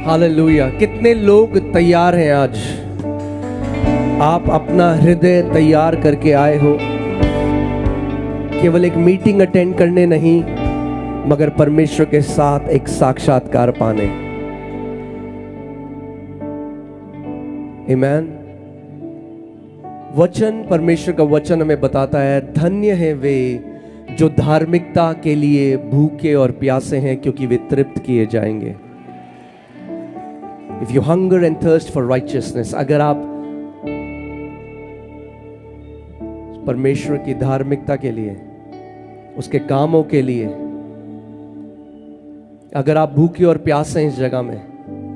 Hallelujah. कितने लोग तैयार हैं आज? आप अपना हृदय तैयार करके आए हो, केवल एक मीटिंग अटेंड करने नहीं, मगर परमेश्वर के साथ एक साक्षात्कार पाने। आमीन। वचन, परमेश्वर का वचन हमें बताता है, धन्य है वे जो धार्मिकता के लिए भूखे और प्यासे हैं, क्योंकि वे तृप्त किए जाएंगे। If you hunger and thirst for righteousness, अगर आप परमेश्वर की धार्मिकता के लिए, उसके कामों के लिए, अगर आप भूखे और प्यासे हैं इस जगह में,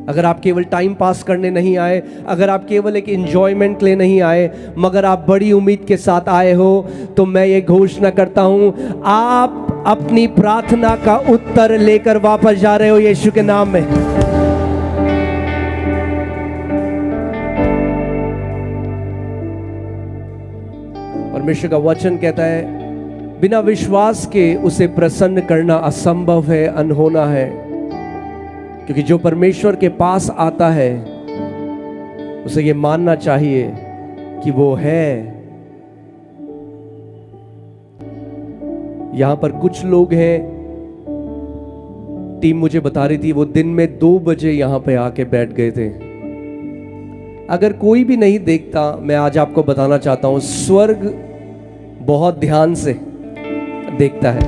अगर आप केवल टाइम पास करने नहीं आए, अगर आप केवल एक एंजॉयमेंट ले नहीं आए, मगर आप बड़ी उम्मीद के साथ आए हो, तो मैं ये घोषणा करता हूं, आप अपनी प्रार्थना का उत्तर लेकर वापस जा रहे हो यीशु के नाम में। परमेश्वर का वचन कहता है, बिना विश्वास के उसे प्रसन्न करना असंभव है, अनहोना है, क्योंकि जो परमेश्वर के पास आता है उसे ये मानना चाहिए कि वो है। यहां पर कुछ लोग हैं, टीम मुझे बता रही थी, वो दिन में 2 बजे यहां पे आके बैठ गए थे। अगर कोई भी नहीं देखता, मैं आज आपको बताना चाहता हूं, स्वर्ग बहुत ध्यान से देखता है।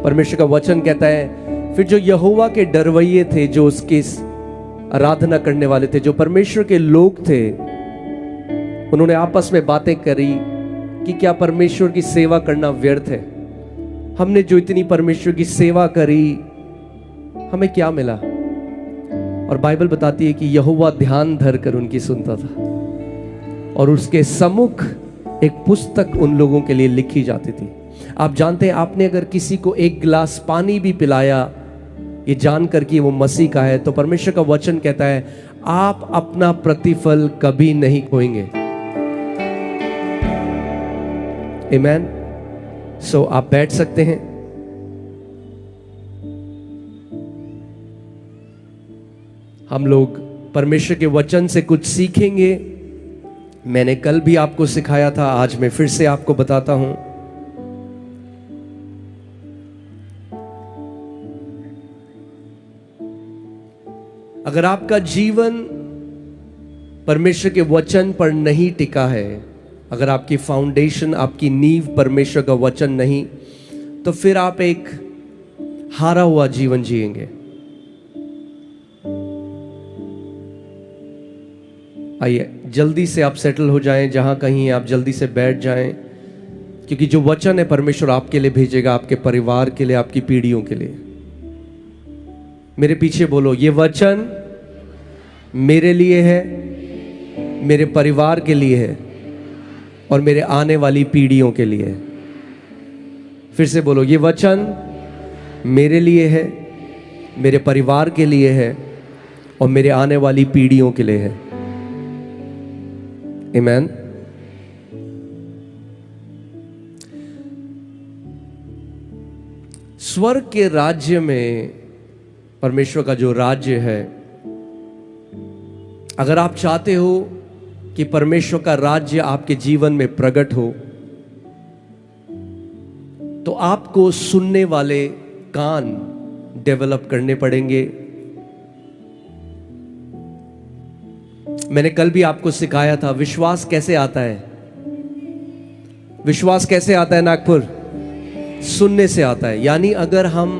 परमेश्वर का वचन कहता है, फिर जो यहोवा के डरवैये थे, जो उसकी आराधना करने वाले थे, जो परमेश्वर के लोग थे, उन्होंने आपस में बातें करी कि क्या परमेश्वर की सेवा करना व्यर्थ है? हमने जो इतनी परमेश्वर की सेवा करी, हमें क्या मिला? और बाइबल बताती है कि यहोवा ध्यान धर कर उनकी सुनता था, और उसके सम्मुख एक पुस्तक उन लोगों के लिए लिखी जाती थी। आप जानते हैं, आपने अगर किसी को एक गिलास पानी भी पिलाया, ये जानकर कि वो मसीह का है, तो परमेश्वर का वचन कहता है, आप अपना प्रतिफल कभी नहीं खोएंगे। आमीन। सो आप बैठ सकते हैं। हम लोग परमेश्वर के वचन से कुछ सीखेंगे। मैंने कल भी आपको सिखाया था, आज मैं फिर से आपको बताता हूं। अगर आपका जीवन परमेश्वर के वचन पर नहीं टिका है, अगर आपकी फाउंडेशन, आपकी नींव परमेश्वर का वचन नहीं, तो फिर आप एक हारा हुआ जीवन जिएंगे। आइए जल्दी से आप सेटल हो जाएं, जहां कहीं आप जल्दी से बैठ जाएं, क्योंकि जो वचन है परमेश्वर आपके लिए भेजेगा, आपके परिवार के लिए, आपकी पीढ़ियों के लिए। मेरे पीछे बोलो, ये वचन मेरे लिए है, मेरे परिवार के लिए है, और मेरे आने वाली पीढ़ियों के लिए है। फिर से बोलो, ये वचन मेरे लिए है, मेरे परिवार के लिए है, और मेरे आने वाली पीढ़ियों के लिए है। आमीन। स्वर्ग के राज्य में, परमेश्वर का जो राज्य है, अगर आप चाहते हो कि परमेश्वर का राज्य आपके जीवन में प्रकट हो, तो आपको सुनने वाले कान डेवलप करने पड़ेंगे। मैंने कल भी आपको सिखाया था, विश्वास कैसे आता है? विश्वास कैसे आता है नागपुर? सुनने से आता है। यानी अगर हम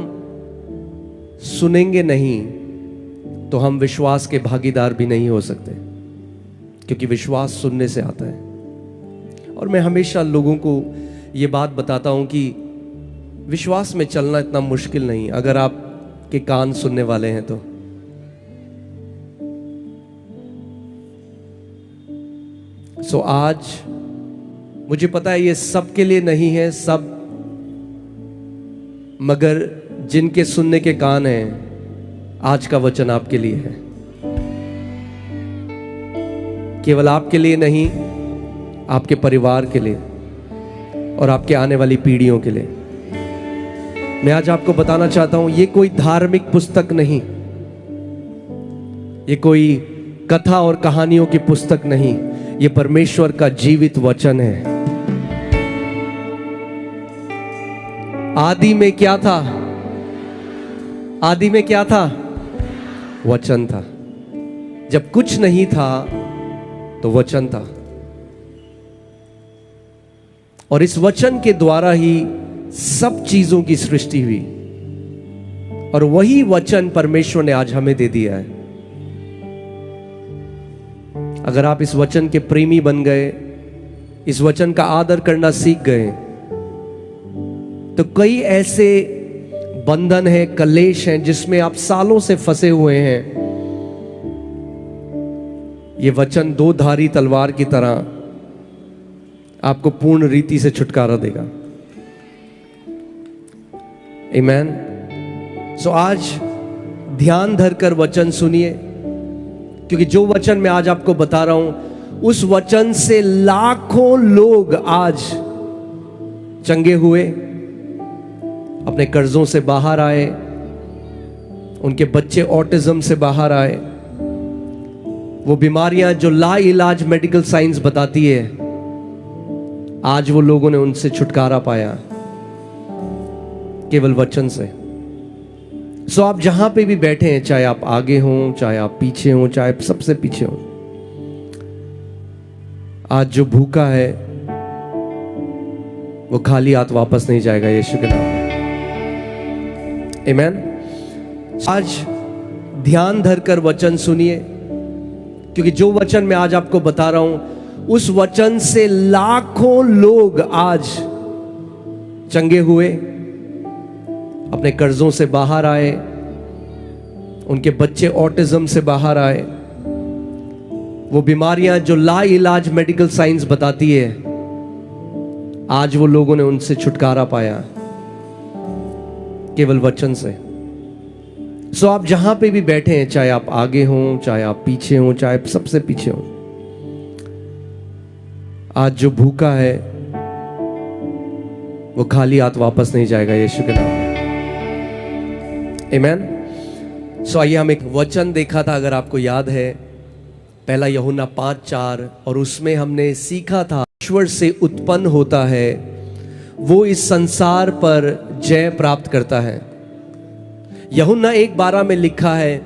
सुनेंगे नहीं, तो हम विश्वास के भागीदार भी नहीं हो सकते, क्योंकि विश्वास सुनने से आता है। और मैं हमेशा लोगों को ये बात बताता हूं कि विश्वास में चलना इतना मुश्किल नहीं, अगर आपके कान सुनने वाले हैं तो। सो आज मुझे पता है ये सबके लिए नहीं है सब, मगर जिनके सुनने के कान हैं, आज का वचन आपके लिए है। केवल आपके लिए नहीं, आपके परिवार के लिए और आपके आने वाली पीढ़ियों के लिए। मैं आज आपको बताना चाहता हूं, ये कोई धार्मिक पुस्तक नहीं, ये कोई कथा और कहानियों की पुस्तक नहीं, ये परमेश्वर का जीवित वचन है। आदि में क्या था? आदि में क्या था? वचन था। जब कुछ नहीं था तो वचन था, और इस वचन के द्वारा ही सब चीजों की सृष्टि हुई, और वही वचन परमेश्वर ने आज हमें दे दिया है। अगर आप इस वचन के प्रेमी बन गए, इस वचन का आदर करना सीख गए, तो कई ऐसे बंधन हैं, कलेश हैं जिसमें आप सालों से फंसे हुए हैं, ये वचन दो धारी तलवार की तरह आपको पूर्ण रीति से छुटकारा देगा। आमीन। सो आज ध्यान धरकर वचन सुनिए, क्योंकि जो वचन मैं आज आपको बता रहा हूं, उस वचन से लाखों लोग आज चंगे हुए, अपने कर्जों से बाहर आए, उनके बच्चे ऑटिज्म से बाहर आए, वो बीमारियां जो लाइलाज मेडिकल साइंस बताती है, आज वो लोगों ने उनसे छुटकारा पाया केवल वचन से। सो आप जहां पे भी बैठे हैं, चाहे आप आगे हों, चाहे आप पीछे हों, चाहे सबसे पीछे हों, आज जो भूखा है वो खाली हाथ वापस नहीं जाएगा, यीशु के नाम में। आमीन। आज ध्यान धरकर वचन सुनिए, क्योंकि जो वचन मैं आज आपको बता रहा हूं, उस वचन से लाखों लोग आज चंगे हुए, अपने कर्जों से बाहर आए, उनके बच्चे ऑटिज्म से बाहर आए, वो बीमारियां जो लाइलाज मेडिकल साइंस बताती है, आज वो लोगों ने उनसे छुटकारा पाया केवल वचन से। सो आप जहां पे भी बैठे हैं, चाहे आप आगे हों, चाहे आप पीछे हों, चाहे सबसे पीछे हों, आज जो भूखा है वो खाली हाथ वापस नहीं जाएगा, यीशु के नाम में। आमीन। सो आइए, हम एक वचन देखा था, अगर आपको याद है, पहला यूहन्ना 5:4, और उसमें हमने सीखा था ईश्वर से उत्पन्न होता है वो इस संसार पर जय प्राप्त करता है। यूहन्ना 1:12 में लिखा है,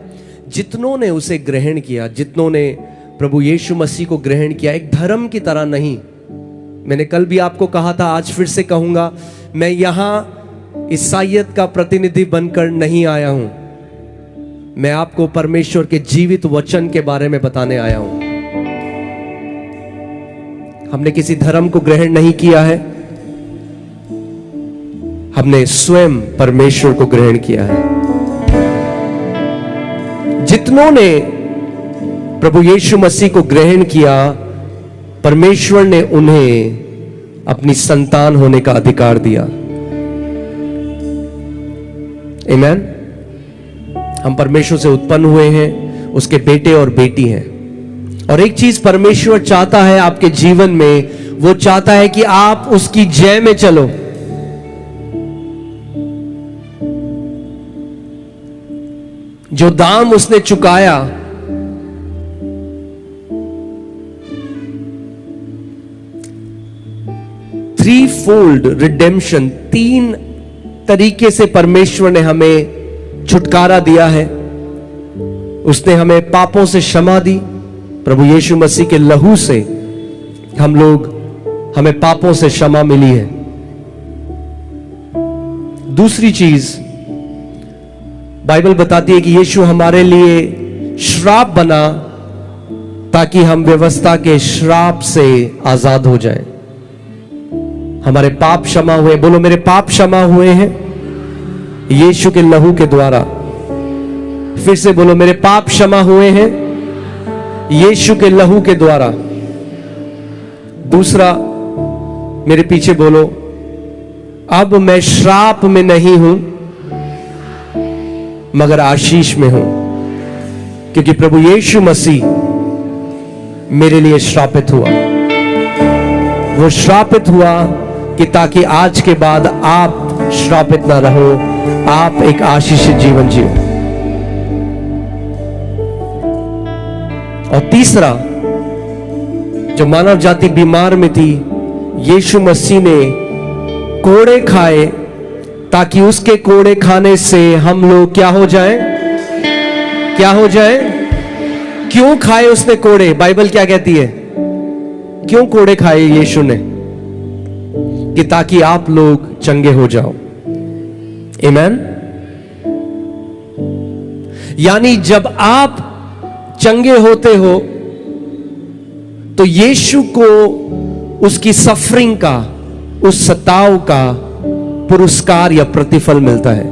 जितनों ने उसे ग्रहण किया, जितनों ने प्रभु यीशु मसीह को ग्रहण किया, एक धर्म की तरह नहीं। मैंने कल भी आपको कहा था, आज फिर से कहूंगा, मैं यहां ईसाइयत का प्रतिनिधि बनकर नहीं आया हूं, मैं आपको परमेश्वर के जीवित वचन के बारे में बताने आया हूं। हमने किसी धर्म को ग्रहण नहीं किया है, हमने स्वयं परमेश्वर को ग्रहण किया है। जितनों ने प्रभु यीशु मसीह को ग्रहण किया, परमेश्वर ने उन्हें अपनी संतान होने का अधिकार दिया। आमीन। हम परमेश्वर से उत्पन्न हुए हैं, उसके बेटे और बेटी हैं, और एक चीज परमेश्वर चाहता है आपके जीवन में, वो चाहता है कि आप उसकी जय में चलो। जो दाम उसने चुकाया, थ्री फोल्ड रिडेम्पशन, 3 तरीके से परमेश्वर ने हमें छुटकारा दिया है। उसने हमें पापों से क्षमा दी, प्रभु यीशु मसीह के लहू से हमें पापों से क्षमा मिली है। दूसरी चीज, बाइबल बताती है कि यीशु हमारे लिए श्राप बना ताकि हम व्यवस्था के श्राप से आजाद हो जाएं। हमारे पाप क्षमा हुए, बोलो मेरे पाप क्षमा हुए हैं यीशु के लहू के द्वारा। फिर से बोलो, मेरे पाप क्षमा हुए हैं यीशु के लहू के द्वारा। दूसरा, मेरे पीछे बोलो, अब मैं श्राप में नहीं हूं मगर आशीष में हूं, क्योंकि प्रभु यीशु मसीह मेरे लिए श्रापित हुआ। वो श्रापित हुआ कि ताकि आज के बाद आप श्रापित ना रहो, आप एक आशीषित जीवन जियो। और तीसरा, जो मानव जाति बीमार में थी, यीशु मसीह ने कोड़े खाए ताकि उसके कोड़े खाने से हम लोग क्या हो जाए, क्या हो जाए। क्यों खाए उसने कोड़े? बाइबल क्या कहती है? क्यों कोड़े खाए यीशु ने? कि ताकि आप लोग चंगे हो जाओ। आमीन। यानी जब आप चंगे होते हो तो यीशु को उसकी सफरिंग का, उस सताव का पुरस्कार या प्रतिफल मिलता है,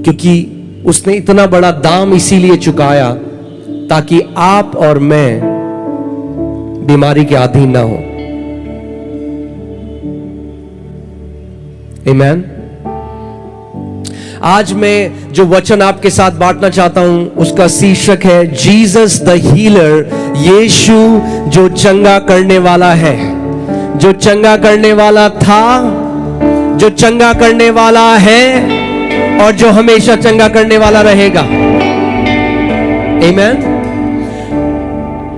क्योंकि उसने इतना बड़ा दाम इसीलिए चुकाया ताकि आप और मैं बीमारी के अधीन ना हो। आमीन। आज मैं जो वचन आपके साथ बांटना चाहता हूं उसका शीर्षक है जीसस द हीलर, यीशु जो चंगा करने वाला है, जो चंगा करने वाला था, जो चंगा करने वाला है और जो हमेशा चंगा करने वाला रहेगा। आमीन।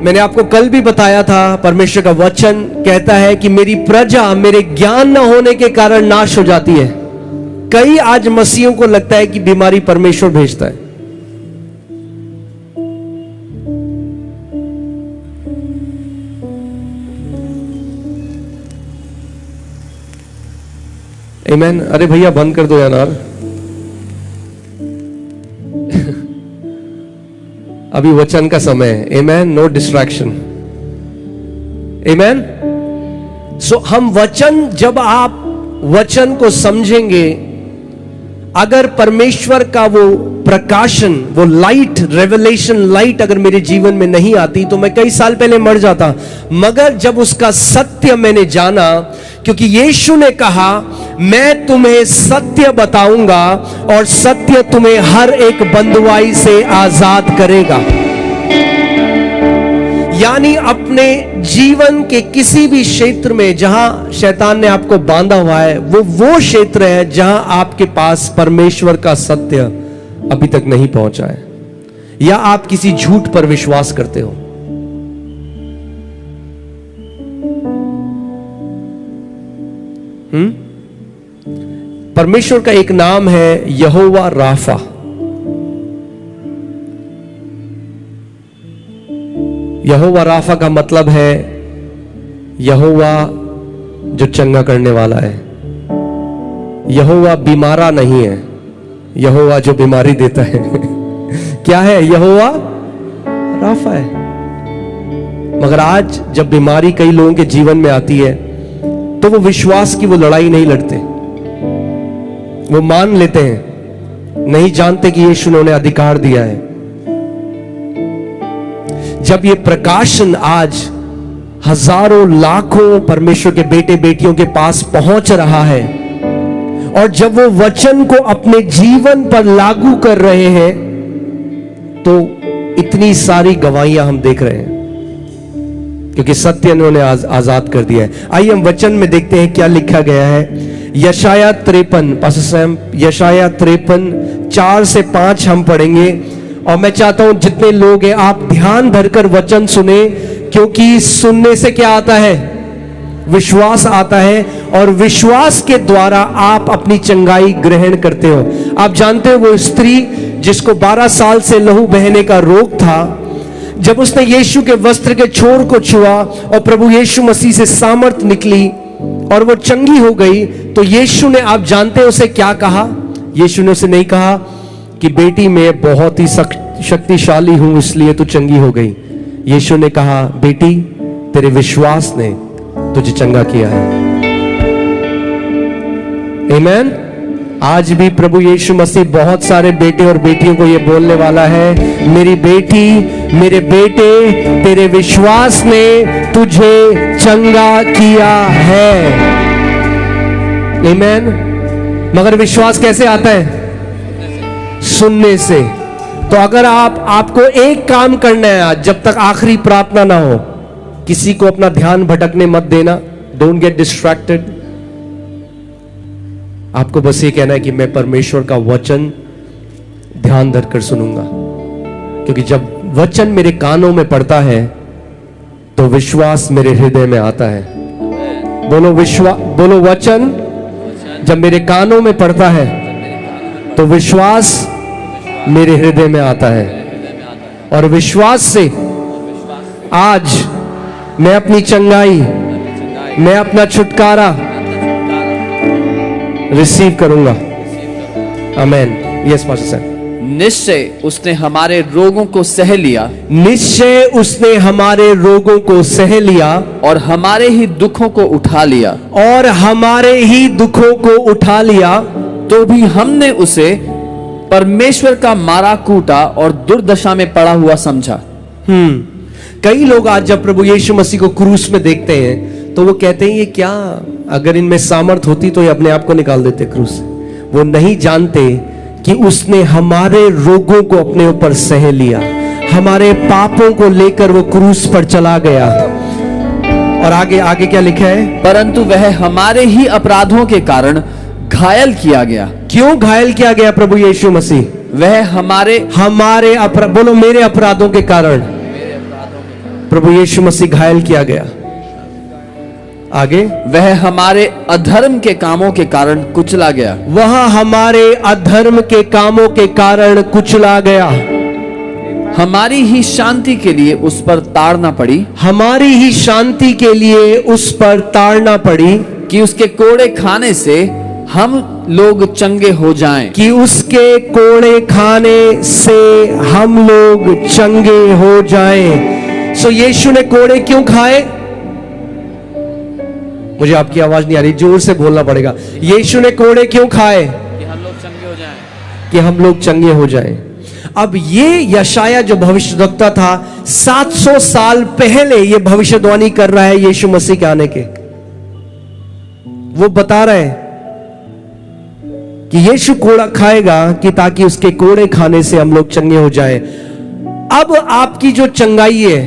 मैंने आपको कल भी बताया था, परमेश्वर का वचन कहता है कि मेरी प्रजा मेरे ज्ञान न होने के कारण नाश हो जाती है। कई आज मसीहों को लगता है कि बीमारी परमेश्वर भेजता है। आमीन। अरे भैया बंद कर दो यार, अभी वचन का समय है। आमीन। No distraction. आमीन। सो हम वचन, जब आप वचन को समझेंगे, अगर परमेश्वर का वो प्रकाशन, वो लाइट, रेवलेशन लाइट अगर मेरे जीवन में नहीं आती तो मैं कई साल पहले मर जाता। मगर जब उसका सत्य मैंने जाना, क्योंकि यीशु ने कहा मैं तुम्हें सत्य बताऊंगा और सत्य तुम्हें हर एक बंधुआई से आजाद करेगा। यानी अपने जीवन के किसी भी क्षेत्र में जहां शैतान ने आपको बांधा हुआ है, वो क्षेत्र है जहां आपके पास परमेश्वर का सत्य अभी तक नहीं पहुंचा है, या आप किसी झूठ पर विश्वास करते हो। परमेश्वर का एक नाम है यहोवा राफा। यहोवा राफा का मतलब है यहोवा जो चंगा करने वाला है। यहोवा बीमारा नहीं है, यहोवा जो बीमारी देता है। क्या है? यहोवा राफा है। मगर आज जब बीमारी कई लोगों के जीवन में आती है तो वो विश्वास की वो लड़ाई नहीं लड़ते, वो मान लेते हैं, नहीं जानते कि यीशु ने उन्हें अधिकार दिया है। जब ये प्रकाशन आज हजारों लाखों परमेश्वर के बेटे बेटियों के पास पहुंच रहा है, और जब वो वचन को अपने जीवन पर लागू कर रहे हैं, तो इतनी सारी गवाहियां हम देख रहे हैं, क्योंकि सत्य ने उन्हें आजाद कर दिया है। आइए हम वचन में देखते हैं क्या लिखा गया है। यशाया 53, पास्टर सैम, यशाया 53 4 से 5 हम पढ़ेंगे। और मैं चाहता हूं जितने लोग हैं आप ध्यान धरकर वचन सुने, क्योंकि सुनने से क्या आता है? विश्वास आता है, और विश्वास के द्वारा आप अपनी चंगाई ग्रहण करते हो। आप जानते हो वो स्त्री जिसको 12 साल से लहू बहने का रोग था, जब उसने यीशु के वस्त्र के छोर को छुआ और प्रभु यीशु मसीह से सामर्थ निकली और वो चंगी हो गई, तो यीशु ने, आप जानते हो उसे क्या कहा? यीशु ने उसे नहीं कहा कि बेटी मैं बहुत ही शक्तिशाली हूं इसलिए तू चंगी हो गई। यीशु ने कहा बेटी तेरे विश्वास ने तुझे चंगा किया है। आमीन। आज भी प्रभु यीशु मसीह बहुत सारे बेटे और बेटियों को यह बोलने वाला है, मेरी बेटी, मेरे बेटे, तेरे विश्वास ने तुझे चंगा किया है। आमीन। मगर विश्वास कैसे आता है? सुनने से। तो अगर आपको एक काम करना है आज, जब तक आखिरी प्रार्थना ना हो, किसी को अपना ध्यान भटकने मत देना। Don't get distracted. आपको बस ये कहना है कि मैं परमेश्वर का वचन ध्यान धरकर सुनूंगा। क्योंकि जब वचन मेरे कानों में पड़ता है तो विश्वास मेरे हृदय में आता है। बोलो वचन जब मेरे कानों में पड़ता है तो विश्वास मेरे हृदय में आता है, और विश्वास से आज मैं अपनी चंगाई, मैं अपना छुटकारा रिसीव करूंगा। आमेन। यस पास्टर साहब। निश्चय उसने हमारे रोगों को सह लिया, निश्चय उसने हमारे रोगों को सह लिया, और हमारे ही दुखों को उठा लिया, और हमारे ही दुखों को उठा लिया। तो भी हमने उसे परमेश्वर का मारा कूटा और दुर्दशा में पड़ा हुआ समझा। कई लोग आज जब प्रभु यीशु मसीह को क्रूस में देखते हैं तो वो कहते हैं ये क्या, अगर इनमें सामर्थ होती तो ये अपने आप को निकाल देते क्रूस से। वो नहीं जानते कि उसने हमारे रोगों को अपने ऊपर सह लिया, हमारे पापों को लेकर वो क्रूस पर चला गया। और आगे आगे क्या लिखा है? परंतु वह हमारे ही अपराधों के कारण घायल किया गया। क्यों घायल किया गया प्रभु यीशु मसीह? वह हमारे बोलो मेरे अपराधों के कारण प्रभु यीशु मसीह घायल किया गया। आगे, वह हमारे अधर्म के कामों के कारण कुचला गया। वह हमारे अधर्म के कामों के कारण कुचला गया। हमारी ही शांति के लिए उस पर ताड़ना पड़ी, हमारी ही शांति के लिए उस पर ताड़ना पड़ी, कि उसके कोड़े खाने से हम लोग चंगे हो जाएं। कि उसके कोड़े खाने से हम लोग चंगे हो जाएं। सो यीशु ने कोड़े क्यों खाए? मुझे आपकी आवाज नहीं आ रही, जोर से बोलना पड़ेगा। यीशु ने कोड़े क्यों खाए? कि हम लोग चंगे हो जाएं। कि हम लोग चंगे हो जाएं। अब ये यशाया जो भविष्यद्वक्ता था 700 साल पहले ये भविष्यवाणी कर रहा है यीशु मसीह के आने के। वो बता रहे हैं कि यीशु कोड़ा खाएगा कि ताकि उसके कोड़े खाने से हम लोग चंगे हो जाएं। अब आपकी जो चंगाई है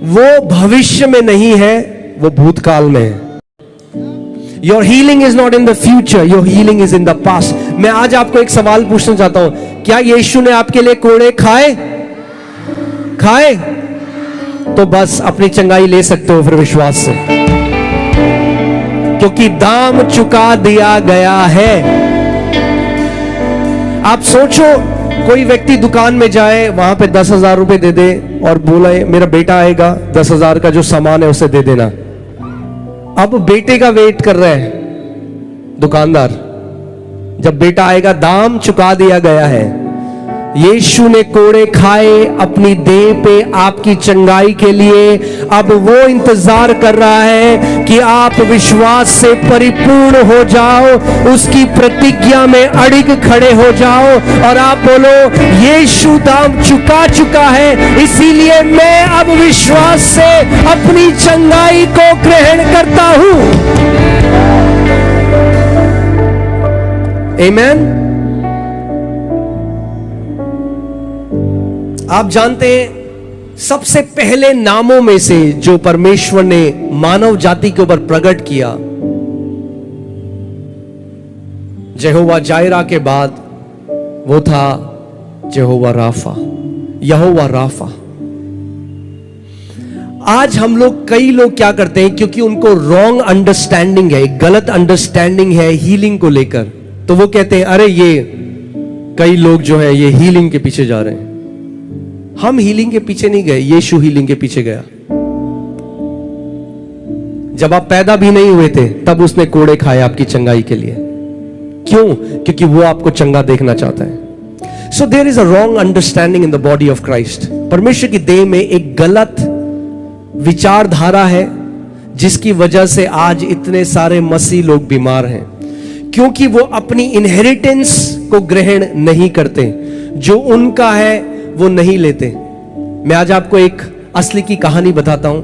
वो भविष्य में नहीं है, वो भूतकाल में है। Your healing is not in the future, your healing is in the past. मैं आज आपको एक सवाल पूछना चाहता हूं, क्या यीशु ने आपके लिए कोड़े खाए? तो बस अपनी चंगाई ले सकते हो फिर विश्वास से, क्योंकि दाम चुका दिया गया है। आप सोचो, कोई व्यक्ति दुकान में जाए, वहां पे 10,000 रुपए दे दे और बोला मेरा बेटा आएगा, 10,000 का जो सामान है उसे दे देना। अब बेटे का वेट कर रहे हैं दुकानदार, जब बेटा आएगा दाम चुका दिया गया है। यीशु ने कोड़े खाए अपनी देह पे आपकी चंगाई के लिए। अब वो इंतजार कर रहा है कि आप विश्वास से परिपूर्ण हो जाओ, उसकी प्रतिज्ञा में अड़िग खड़े हो जाओ और आप बोलो यीशु दाम चुका चुका है, इसीलिए मैं अब विश्वास से अपनी चंगाई को ग्रहण करता हूं। आमीन। आप जानते हैं सबसे पहले नामों में से जो परमेश्वर ने मानव जाति के ऊपर प्रकट किया, यहोवा जायरा के बाद वो था यहोवा राफा, यहोवा राफा। आज हम लोग, कई लोग क्या करते हैं, क्योंकि उनको रॉन्ग अंडरस्टैंडिंग है, गलत अंडरस्टैंडिंग है हीलिंग को लेकर, तो वो कहते हैं अरे ये कई लोग जो है ये हीलिंग के पीछे जा रहे हैं। हम हीलिंग के पीछे नहीं गए, यीशु हीलिंग के पीछे गया। जब आप पैदा भी नहीं हुए थे तब उसने कोड़े खाए आपकी चंगाई के लिए। क्यों? क्योंकि वो आपको चंगा देखना चाहता है। So there is a wrong understanding in the body of Christ. परमेश्वर की देह में एक गलत विचारधारा है जिसकी वजह से आज इतने सारे मसीह लोग बीमार हैं, क्योंकि वो अपनी इनहेरिटेंस को ग्रहण नहीं करते, जो उनका है वो नहीं लेते। मैं आज आपको एक असली की कहानी बताता हूं।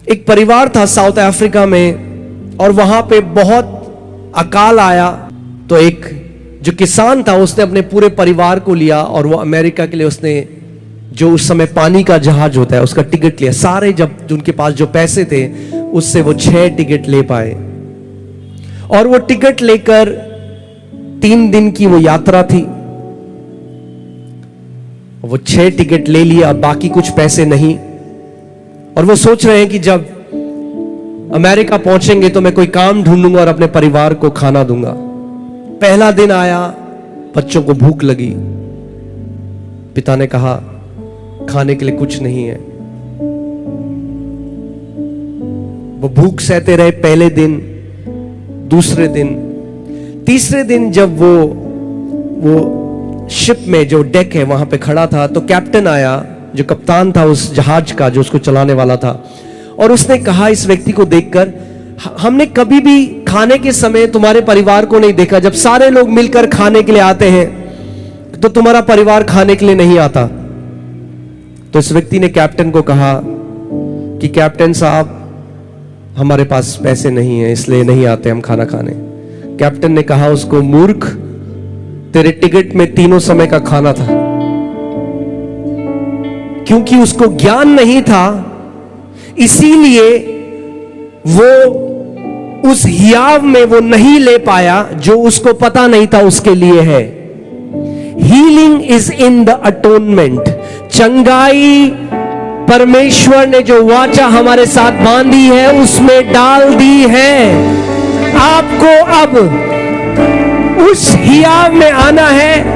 एक परिवार था साउथ अफ्रीका में और वहां पे बहुत अकाल आया, तो एक जो किसान था उसने अपने पूरे परिवार को लिया और वो अमेरिका के लिए उसने, जो उस समय पानी का जहाज होता है, उसका टिकट लिया। सारे जब उनके पास जो पैसे थे उससे वो 6 टिकट ले पाए और वो टिकट लेकर 3 दिन की वो यात्रा थी। वो 6 टिकट ले लिया, बाकी कुछ पैसे नहीं, और वो सोच रहे हैं कि जब अमेरिका पहुंचेंगे तो मैं कोई काम ढूंढूंगा और अपने परिवार को खाना दूंगा। पहला दिन आया, बच्चों को भूख लगी। पिता ने कहा खाने के लिए कुछ नहीं है। वो भूख सहते रहे पहले दिन, दूसरे दिन, तीसरे दिन जब वो शिप में जो डेक है वहां पे खड़ा था, तो कैप्टन आया, जो कप्तान था उस जहाज का, जो उसको चलाने वाला था, और उसने कहा इस व्यक्ति को देखकर, हमने कभी भी खाने के समय तुम्हारे परिवार को नहीं देखा। जब सारे लोग मिलकर खाने के लिए आते हैं तो तुम्हारा परिवार खाने के लिए नहीं आता। तो इस व्यक्ति ने कैप्टन को कहा कि कैप्टन साहब, हमारे पास पैसे नहीं है, इसलिए नहीं आते हम खाना खाने। कैप्टन ने कहा उसको, मूर्ख, तेरे टिकट में 3 समय का खाना था। क्योंकि उसको ज्ञान नहीं था, इसीलिए वो उस हियाव में वो नहीं ले पाया जो उसको पता नहीं था उसके लिए है। Healing is in the atonement. चंगाई परमेश्वर ने जो वाचा हमारे साथ बांधी है उसमें डाल दी है। आपको अब उस हियाव में आना है।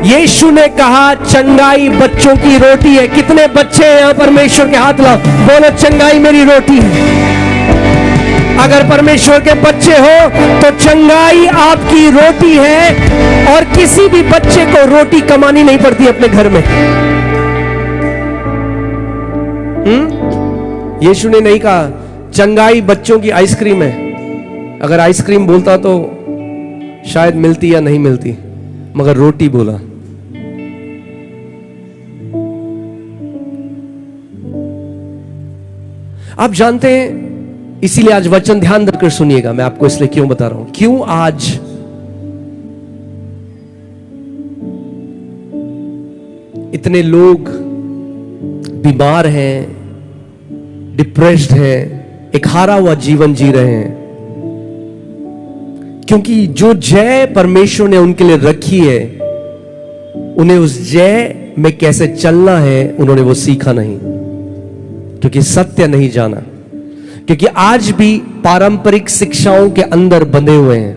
यीशु ने कहा चंगाई बच्चों की रोटी है। कितने बच्चे हैं यहां परमेश्वर के हाथ लाओ, बोलो चंगाई मेरी रोटी है। अगर परमेश्वर के बच्चे हो तो चंगाई आपकी रोटी है, और किसी भी बच्चे को रोटी कमानी नहीं पड़ती अपने घर में। यीशु ने नहीं कहा चंगाई बच्चों की आइसक्रीम है। अगर आइसक्रीम बोलता तो शायद मिलती या नहीं मिलती, मगर रोटी बोला। आप जानते हैं, इसीलिए आज वचन ध्यान देकर सुनिएगा। मैं आपको इसलिए क्यों बता रहा हूं, क्यों आज इतने लोग बीमार हैं, डिप्रेस्ड हैं, एक हारा हुआ जीवन जी रहे हैं। क्योंकि जो जय परमेश्वर ने उनके लिए रखी है, उन्हें उस जय में कैसे चलना है उन्होंने वो सीखा नहीं, क्योंकि सत्य नहीं जाना, क्योंकि आज भी पारंपरिक शिक्षाओं के अंदर बंधे हुए हैं।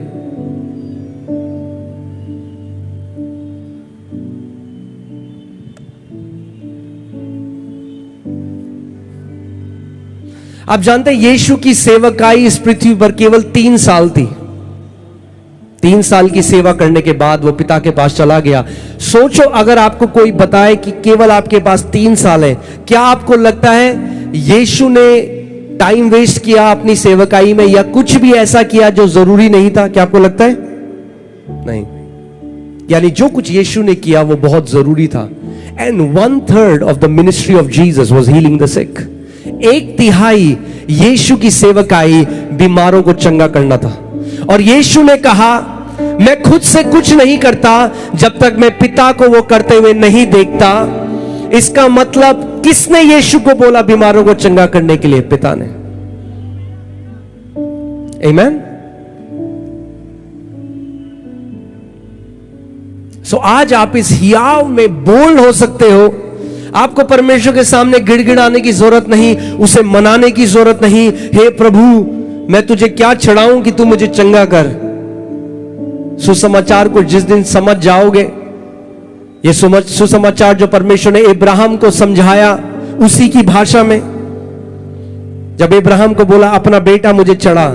आप जानते हैं यीशु की सेवकाई इस पृथ्वी पर केवल 3 साल थी। 3 साल की सेवा करने के बाद वो पिता के पास चला गया। सोचो अगर आपको कोई बताए कि केवल आपके पास 3 साल है, क्या आपको लगता है यीशु ने टाइम वेस्ट किया अपनी सेवकाई में, या कुछ भी ऐसा किया जो जरूरी नहीं था? क्या आपको लगता है? नहीं। यानी जो कुछ यीशु ने किया वो बहुत जरूरी था। And 1/3 of the ministry of Jesus was healing the sick. 1/3 यीशु की सेवकाई बीमारों को चंगा करना था। और यीशु ने कहा मैं खुद से कुछ नहीं करता जब तक मैं पिता को वो करते हुए नहीं देखता। इसका मतलब किसने यीशु को बोला बीमारों को चंगा करने के लिए? पिता ने। आमीन। सो आज आप इस हियाव में बोल्ड हो सकते हो। आपको परमेश्वर के सामने गिड़गिड़ाने की जरूरत नहीं, उसे मनाने की जरूरत नहीं। हे प्रभु, मैं तुझे क्या चढ़ाऊं कि तू मुझे चंगा कर। सुसमाचार को जिस दिन समझ जाओगे, ये सुसमाचार जो परमेश्वर ने इब्राहिम को समझाया उसी की भाषा में, जब इब्राहिम को बोला अपना बेटा मुझे चढ़ा,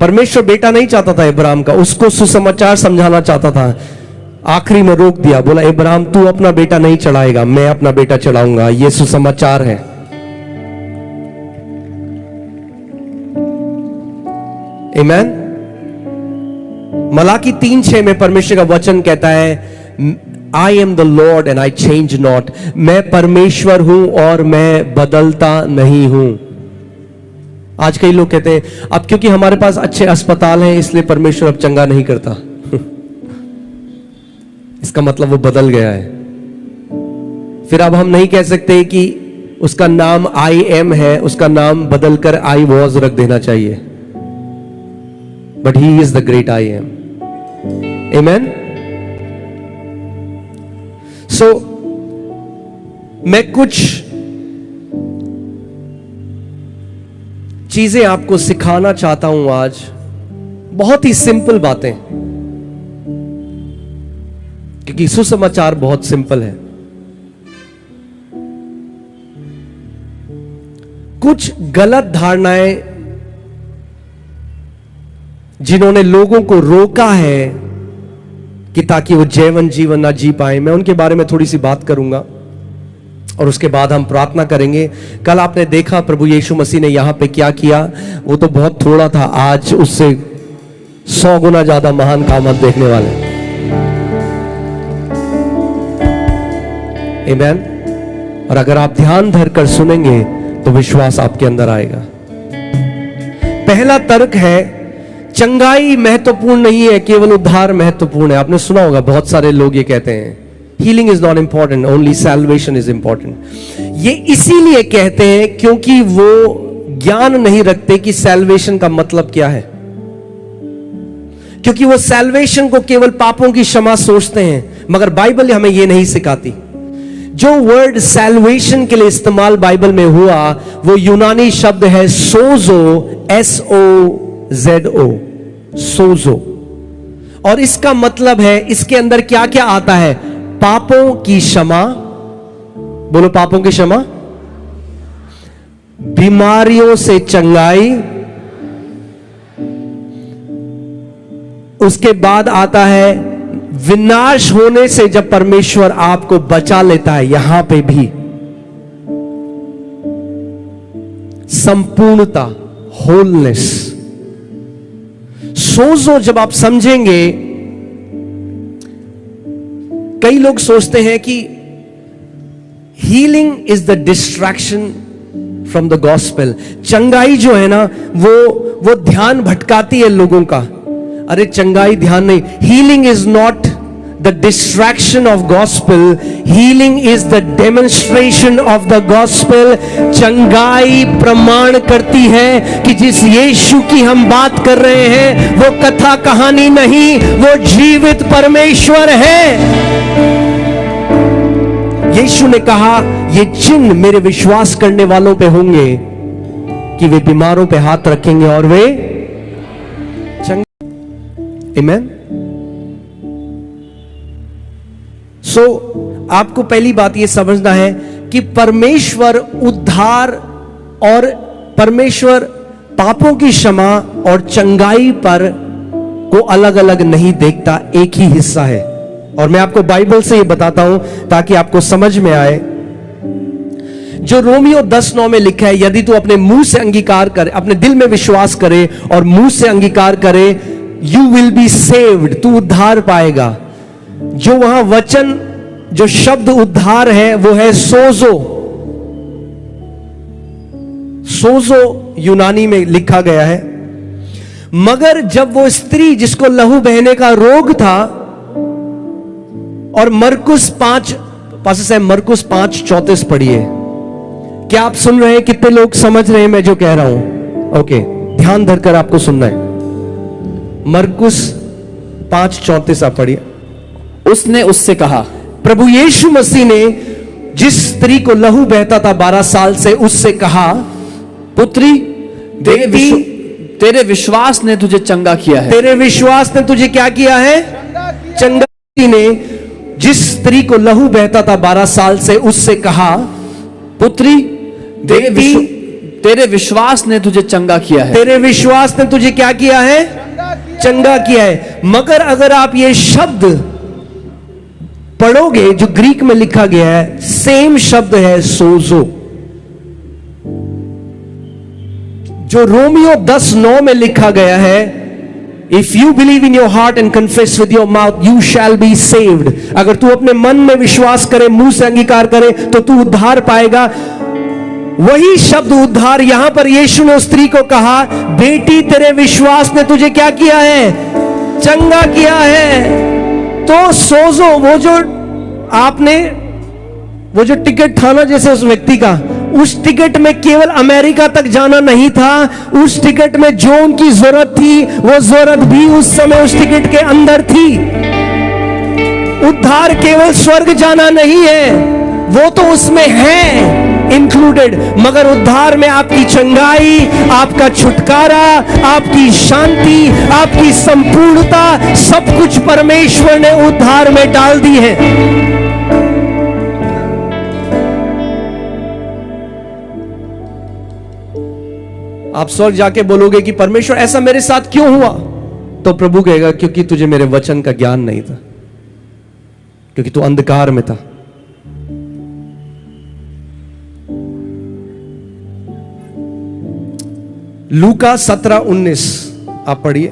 परमेश्वर बेटा नहीं चाहता था इब्राहिम का, उसको सुसमाचार समझाना चाहता था। आखिरी में रोक दिया, बोला इब्राहिम तू अपना बेटा नहीं चढ़ाएगा, मैं अपना बेटा चढ़ाऊंगा। यह सुसमाचार है। आमीन। मलाकी 3:6 में परमेश्वर का वचन कहता है I am the Lord and I change not. मैं परमेश्वर हूं और मैं बदलता नहीं हूं। आज कई लोग कहते हैं अब क्योंकि हमारे पास अच्छे अस्पताल हैं इसलिए परमेश्वर अब चंगा नहीं करता। इसका मतलब वो बदल गया है। फिर अब हम नहीं कह सकते कि उसका नाम आई एम है, उसका नाम बदलकर आई वॉज रख देना चाहिए। But he is the great I am. Amen. So मैं कुछ चीजें आपको सिखाना चाहता हूं आज, बहुत ही सिंपल बातें, क्योंकि सुसमाचार बहुत सिंपल है। कुछ गलत धारणाएं जिन्होंने लोगों को रोका है कि ताकि वो जैवन जीवन ना जी पाए, मैं उनके बारे में थोड़ी सी बात करूंगा और उसके बाद हम प्रार्थना करेंगे। कल आपने देखा प्रभु यीशु मसीह ने यहां पे क्या किया, वो तो बहुत थोड़ा था, आज उससे 100 गुना ज्यादा महान काम आप देखने वाले हैं। आमीन। और अगर आप ध्यान धरकर सुनेंगे तो विश्वास आपके अंदर आएगा। पहला तर्क है, चंगाई महत्वपूर्ण नहीं है, केवल उद्धार महत्वपूर्ण है। आपने सुना होगा, बहुत सारे लोग ये कहते हैं healing is not important, only salvation is important. ये इसीलिए कहते हैं क्योंकि वो ज्ञान नहीं रखते कि सैल्वेशन का मतलब क्या है, क्योंकि वो सैल्वेशन को केवल पापों की क्षमा सोचते हैं, मगर बाइबल हमें ये नहीं सिखाती। जो वर्ड सैल्वेशन के लिए इस्तेमाल बाइबल में हुआ वो यूनानी शब्द है सोजो, SOZO, सोजो। और इसका मतलब है, इसके अंदर क्या क्या आता है? पापों की क्षमा, बोलो पापों की क्षमा, बीमारियों से चंगाई, उसके बाद आता है विनाश होने से जब परमेश्वर आपको बचा लेता है, यहां पे भी संपूर्णता, होलनेस। सोजो जब आप समझेंगे, कई लोग सोचते हैं कि healing is the distraction from the gospel. चंगाई जो है ना वो ध्यान भटकाती है लोगों का। अरे चंगाई ध्यान नहीं, healing is not the distraction of gospel, healing is the demonstration of the gospel. चंगाई प्रमाण करती है कि जिस यीशु की हम बात कर रहे हैं वो कथा कहानी नहीं, वो जीवित परमेश्वर है। यीशु ने कहा, ये चिन्ह मेरे विश्वास करने वालों पे होंगे कि वे बीमारों पे हाथ रखेंगे और वे चंगे। आमीन। सो आपको पहली बात यह समझना है कि परमेश्वर उद्धार और परमेश्वर पापों की क्षमा और चंगाई पर को अलग अलग नहीं देखता, एक ही हिस्सा है। और मैं आपको बाइबल से ये बताता हूं ताकि आपको समझ में आए। जो रोमियो 10:9 में लिखा है, यदि तू अपने मुंह से अंगीकार करे, अपने दिल में विश्वास करे और मुंह से अंगीकार करे, यू विल बी सेव्ड, तू उद्धार पाएगा। जो वहां वचन, जो शब्द उद्धार है वो है सोजो। सोजो यूनानी में लिखा गया है। मगर जब वो स्त्री जिसको लहू बहने का रोग था, और मरकुस 5:34 पढ़िए। क्या आप सुन रहे हैं? कितने लोग समझ रहे हैं मैं जो कह रहा हूं? ओके, ध्यान धरकर आपको सुनना है। मरकुस 5:34 आप पढ़िए। उसने उससे कहा, प्रभु यीशु मसीह ने जिस स्त्री को लहू बहता था 12 साल से, उससे कहा, पुत्री, तेरे विश्वास ने तुझे चंगा किया है। तेरे विश्वास ने तुझे क्या किया है? चंगा। ने जिस स्त्री को लहू बहता था 12 साल से, उससे कहा, पुत्री, तेरे विश्वास ने तुझे चंगा किया है। तेरे विश्वास ने तुझे क्या किया है? चंगा किया है। मगर अगर आप ये शब्द पढ़ोगे जो ग्रीक में लिखा गया है, सेम शब्द है सोजो। जो रोमियो 10:9 में लिखा गया है, if you believe in your heart and confess with your mouth you shall be saved. अगर तू अपने मन में विश्वास करे, मुंह से अंगीकार करे, तो तू उद्धार पाएगा। वही शब्द उद्धार यहां पर यीशु ने उस स्त्री को कहा, बेटी तेरे विश्वास ने तुझे क्या किया है? चंगा किया है। तो सोजो, वो जो टिकट था ना, जैसे उस व्यक्ति का, उस टिकट में केवल अमेरिका तक जाना नहीं था, उस टिकट में जो उनकी जरूरत थी वो जरूरत भी उस समय उस टिकट के अंदर थी। उद्धार केवल स्वर्ग जाना नहीं है, वो तो उसमें है इंक्लूडेड, मगर उद्धार में आपकी चंगाई, आपका छुटकारा, आपकी शांति, आपकी संपूर्णता, सब कुछ परमेश्वर ने उद्धार में डाल दी है। आप स्वर्ग जाके बोलोगे कि परमेश्वर ऐसा मेरे साथ क्यों हुआ, तो प्रभु कहेगा क्योंकि तुझे मेरे वचन का ज्ञान नहीं था, क्योंकि तू अंधकार में था। लूका 17:19 आप पढ़िए।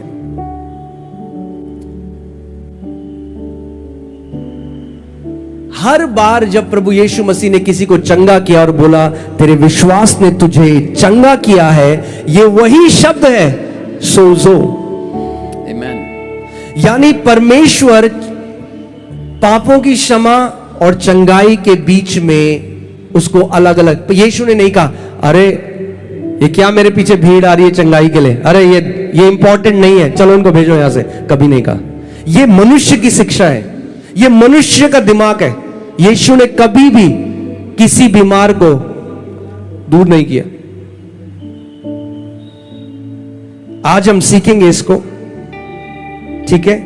हर बार जब प्रभु यीशु मसीह ने किसी को चंगा किया और बोला तेरे विश्वास ने तुझे चंगा किया है, ये वही शब्द है सोजो। आमीन। यानी परमेश्वर पापों की क्षमा और चंगाई के बीच में उसको अलग अलग, यीशु ने नहीं कहा अरे ये क्या मेरे पीछे भीड़ आ रही है चंगाई के लिए, अरे ये इंपॉर्टेंट नहीं है, चलो इनको भेजो यहां से, कभी नहीं कहा। ये मनुष्य की शिक्षा है, ये मनुष्य का दिमाग है। यीशु ने कभी भी किसी बीमार को दूर नहीं किया। आज हम सीखेंगे इसको, ठीक है।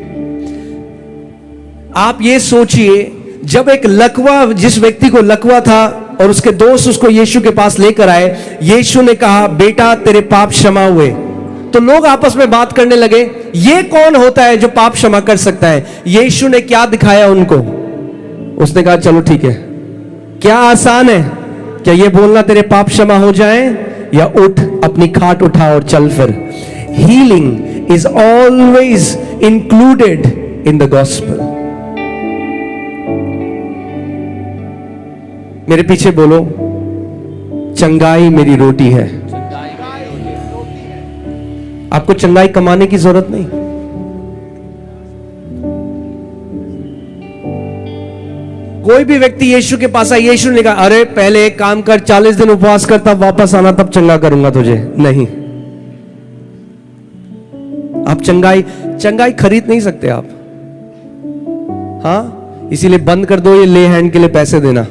आप ये सोचिए, जब एक लकवा, जिस व्यक्ति को लकवा था और उसके दोस्त उसको यीशु के पास लेकर आए, यीशु ने कहा बेटा तेरे पाप क्षमा हुए। तो लोग आपस में बात करने लगे, ये कौन होता है जो पाप क्षमा कर सकता है। यीशु ने क्या दिखाया उनको, उसने कहा चलो ठीक है, क्या आसान है क्या ये बोलना तेरे पाप क्षमा हो जाए, या उठ अपनी खाट उठा और चल फिर। Healing is always included in the gospel. मेरे पीछे बोलो, चंगाई मेरी रोटी है। आपको चंगाई कमाने की जरूरत नहीं। कोई भी व्यक्ति यीशु के पास आया, यीशु ने कहा अरे पहले एक काम कर, 40 दिन उपवास कर, तब वापस आना, तब चंगा करूंगा तुझे। नहीं, आप चंगाई खरीद नहीं सकते आप। हाँ, इसीलिए बंद कर दो ये ले हैंड के लिए पैसे देना।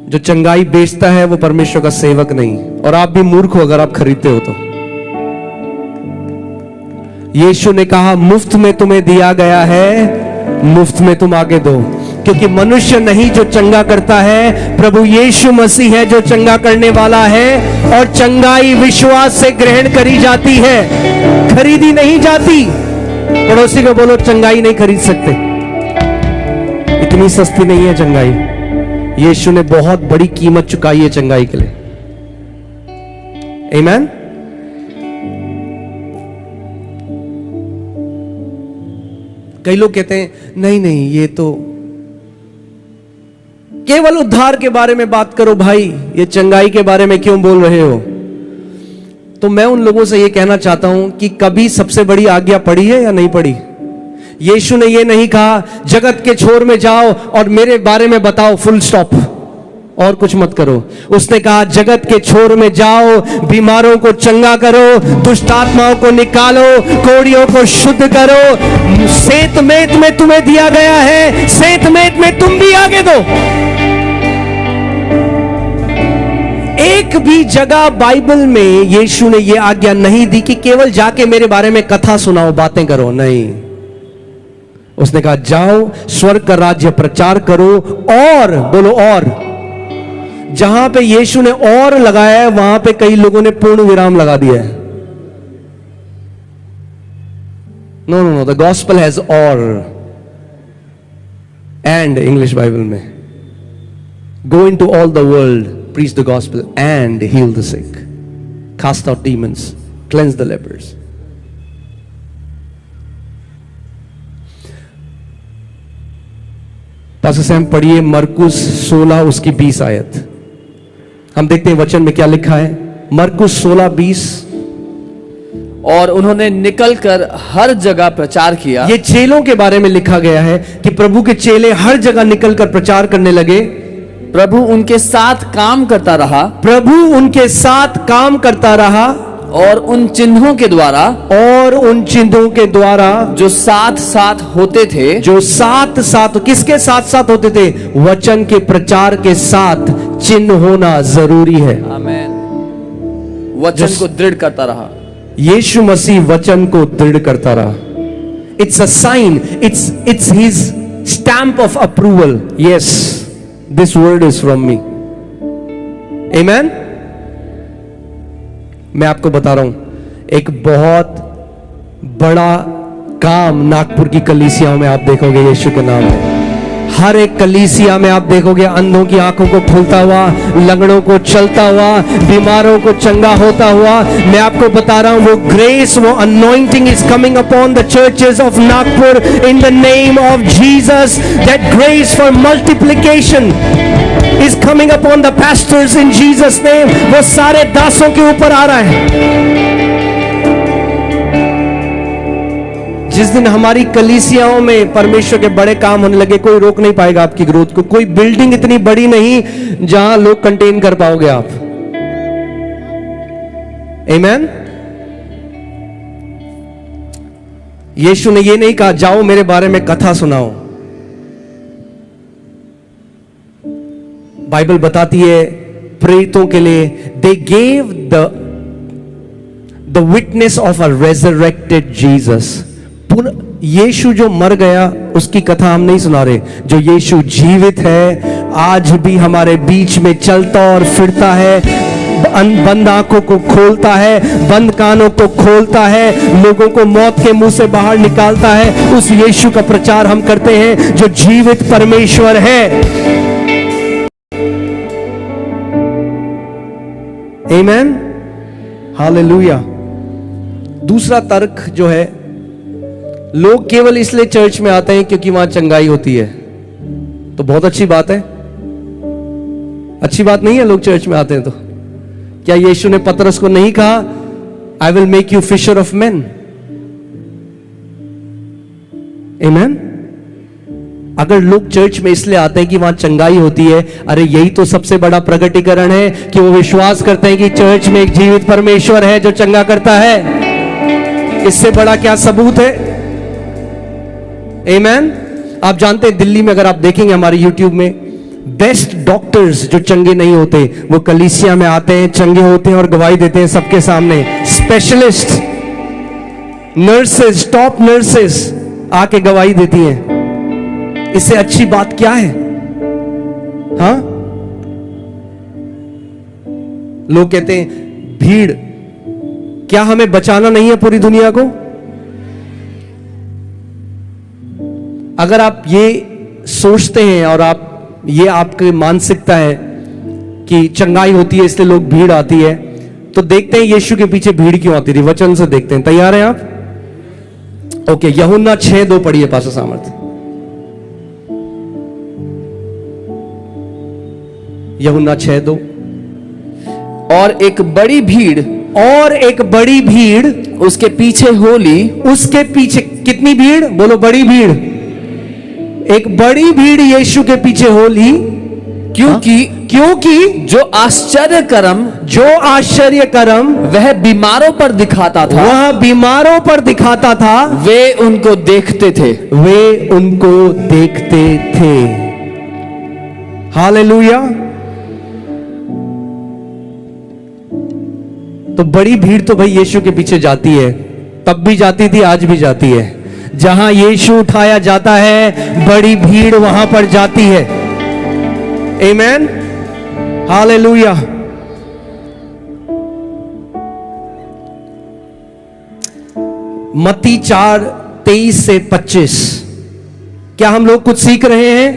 जो चंगाई बेचता है वो परमेश्वर का सेवक नहीं, और आप भी मूर्ख हो अगर आप खरीदते हो तो। यीशु ने कहा मुफ्त में तुम्हें दिया गया है, मुफ्त में तुम आगे दो, क्योंकि मनुष्य नहीं जो चंगा करता है, प्रभु यीशु मसीह है जो चंगा करने वाला है। और चंगाई विश्वास से ग्रहण करी जाती है, खरीदी नहीं जाती। पड़ोसी को बोलो चंगाई नहीं खरीद सकते, इतनी सस्ती नहीं है चंगाई। यीशु ने बहुत बड़ी कीमत चुकाई है चंगाई के लिए। आमीन। कई लोग कहते हैं नहीं नहीं, ये तो केवल उद्धार के बारे में बात करो भाई, ये चंगाई के बारे में क्यों बोल रहे हो। तो मैं उन लोगों से ये कहना चाहता हूं कि कभी सबसे बड़ी आज्ञा पढ़ी है या नहीं पढ़ी। यीशु ने ये नहीं कहा जगत के छोर में जाओ और मेरे बारे में बताओ, फुल स्टॉप, और कुछ मत करो। उसने कहा जगत के छोर में जाओ, बीमारों को चंगा करो, दुष्ट आत्माओं को निकालो, कोढ़ियों को शुद्ध करो। सेतमेत में तुम्हें दिया गया है, सेतमेत में तुम भी आगे दो। एक भी जगह बाइबल में यीशु ने यह आज्ञा नहीं दी कि केवल जाके मेरे बारे में कथा सुनाओ, बातें करो। नहीं, उसने कहा जाओ स्वर्ग का राज्य प्रचार करो। और बोलो, और जहां पे यीशु ने और लगाया है वहां पे कई लोगों ने पूर्ण विराम लगा दिया है। No no no, the gospel has और एंड इंग्लिश बाइबल में go into all the world, preach the gospel and heal the sick, cast out demons, cleanse the lepers. Pastor Sam पढ़िए मरकुस 16 उसकी 20 आयत। हम देखते हैं वचन में क्या लिखा है। मरकुस 16:20। और उन्होंने निकलकर हर जगह प्रचार किया। ये चेलों के बारे में लिखा गया है कि प्रभु के चेले हर जगह निकलकर प्रचार करने लगे। प्रभु उनके साथ काम करता रहा। प्रभु उनके साथ काम करता रहा। और उन चिन्हों के द्वारा जो साथ साथ होते थे, जो साथ साथ, किसके साथ साथ होते थे? वचन के प्रचार के साथ चिन्ह होना जरूरी है। आमीन। वचन को दृढ़ करता रहा। यीशु मसीह वचन को दृढ़ करता रहा। It's a sign, it's his stamp of approval. Yes, this word is from me. आमीन। मैं आपको बता रहा हूं, एक बहुत बड़ा काम नागपुर की कलीसियाओं में आप देखोगे यीशु के नाम में। हर एक कलीसिया में आप देखोगे अंधों की आंखों को खुलता हुआ, लंगड़ों को चलता हुआ, बीमारों को चंगा होता हुआ। मैं आपको बता रहा हूं, वो ग्रेस, वो anointing is coming upon the churches of Nagpur in the name of Jesus. That grace for multiplication is coming upon the pastors in Jesus name। वो सारे दासों के ऊपर आ रहा है। जिस दिन हमारी कलीसियाओं में परमेश्वर के बड़े काम होने लगे, कोई रोक नहीं पाएगा आपकी ग्रोथ को। कोई बिल्डिंग इतनी बड़ी नहीं जहां लोग कंटेन कर पाओगे आप। आमीन। यीशु ने ये नहीं कहा जाओ मेरे बारे में कथा सुनाओ। बाइबल बताती है प्रेरितों के लिए they gave the witness of a resurrected Jesus. यीशु जो मर गया उसकी कथा हम नहीं सुना रहे। जो यीशु जीवित है, आज भी हमारे बीच में चलता और फिरता है, बंद आंखों को खोलता है, बंद कानों को खोलता है, लोगों को मौत के मुंह से बाहर निकालता है। उस यीशु का प्रचार हम करते हैं जो जीवित परमेश्वर है। आमीन। हालेलुया। दूसरा तर्क जो है, लोग केवल इसलिए चर्च में आते हैं क्योंकि वहां चंगाई होती है। तो बहुत अच्छी बात है, अच्छी बात नहीं है लोग चर्च में आते हैं तो। क्या यीशु ने पतरस को नहीं कहा I will make you fisher of men? आमीन। अगर लोग चर्च में इसलिए आते हैं कि वहां चंगाई होती है, अरे यही तो सबसे बड़ा प्रगटीकरण है कि वो विश्वास करते हैं कि चर्च में एक जीवित परमेश्वर है जो चंगा करता है। इससे बड़ा क्या सबूत है? आमीन। आप जानते हैं दिल्ली में अगर आप देखेंगे हमारे YouTube में, बेस्ट डॉक्टर्स जो चंगे नहीं होते वो कलीसिया में आते हैं, चंगे होते हैं और गवाही देते हैं सबके सामने। स्पेशलिस्ट नर्सेस, टॉप नर्सेस आके गवाही देती हैं। इससे अच्छी बात क्या है? हाँ, लोग कहते हैं भीड़, क्या हमें बचाना नहीं है पूरी दुनिया को? अगर आप ये सोचते हैं और आप ये आपकी मानसिकता है कि चंगाई होती है इसलिए लोग भीड़ आती है, तो देखते हैं यीशु के पीछे भीड़ क्यों आती थी। वचन से देखते हैं। तैयार हैं आप? ओके, यूहन्ना 6:2 पढ़िए पास्टर सामर्थ। यूहन्ना 6:2। और एक बड़ी भीड़ उसके पीछे होली। उसके पीछे कितनी भीड़? बोलो बड़ी भीड़। एक बड़ी भीड़ यीशु के पीछे होली, क्योंकि जो आश्चर्य कर्म वह बीमारों पर दिखाता था, वे उनको देखते थे। हालेलुया। तो बड़ी भीड़ तो भाई यीशु के पीछे जाती है, तब भी जाती थी, आज भी जाती है। जहां यीशु उठाया जाता है बड़ी भीड़ वहां पर जाती है। आमीन। हालेलुया। मत्ती 4:23 से 25। क्या हम लोग कुछ सीख रहे हैं?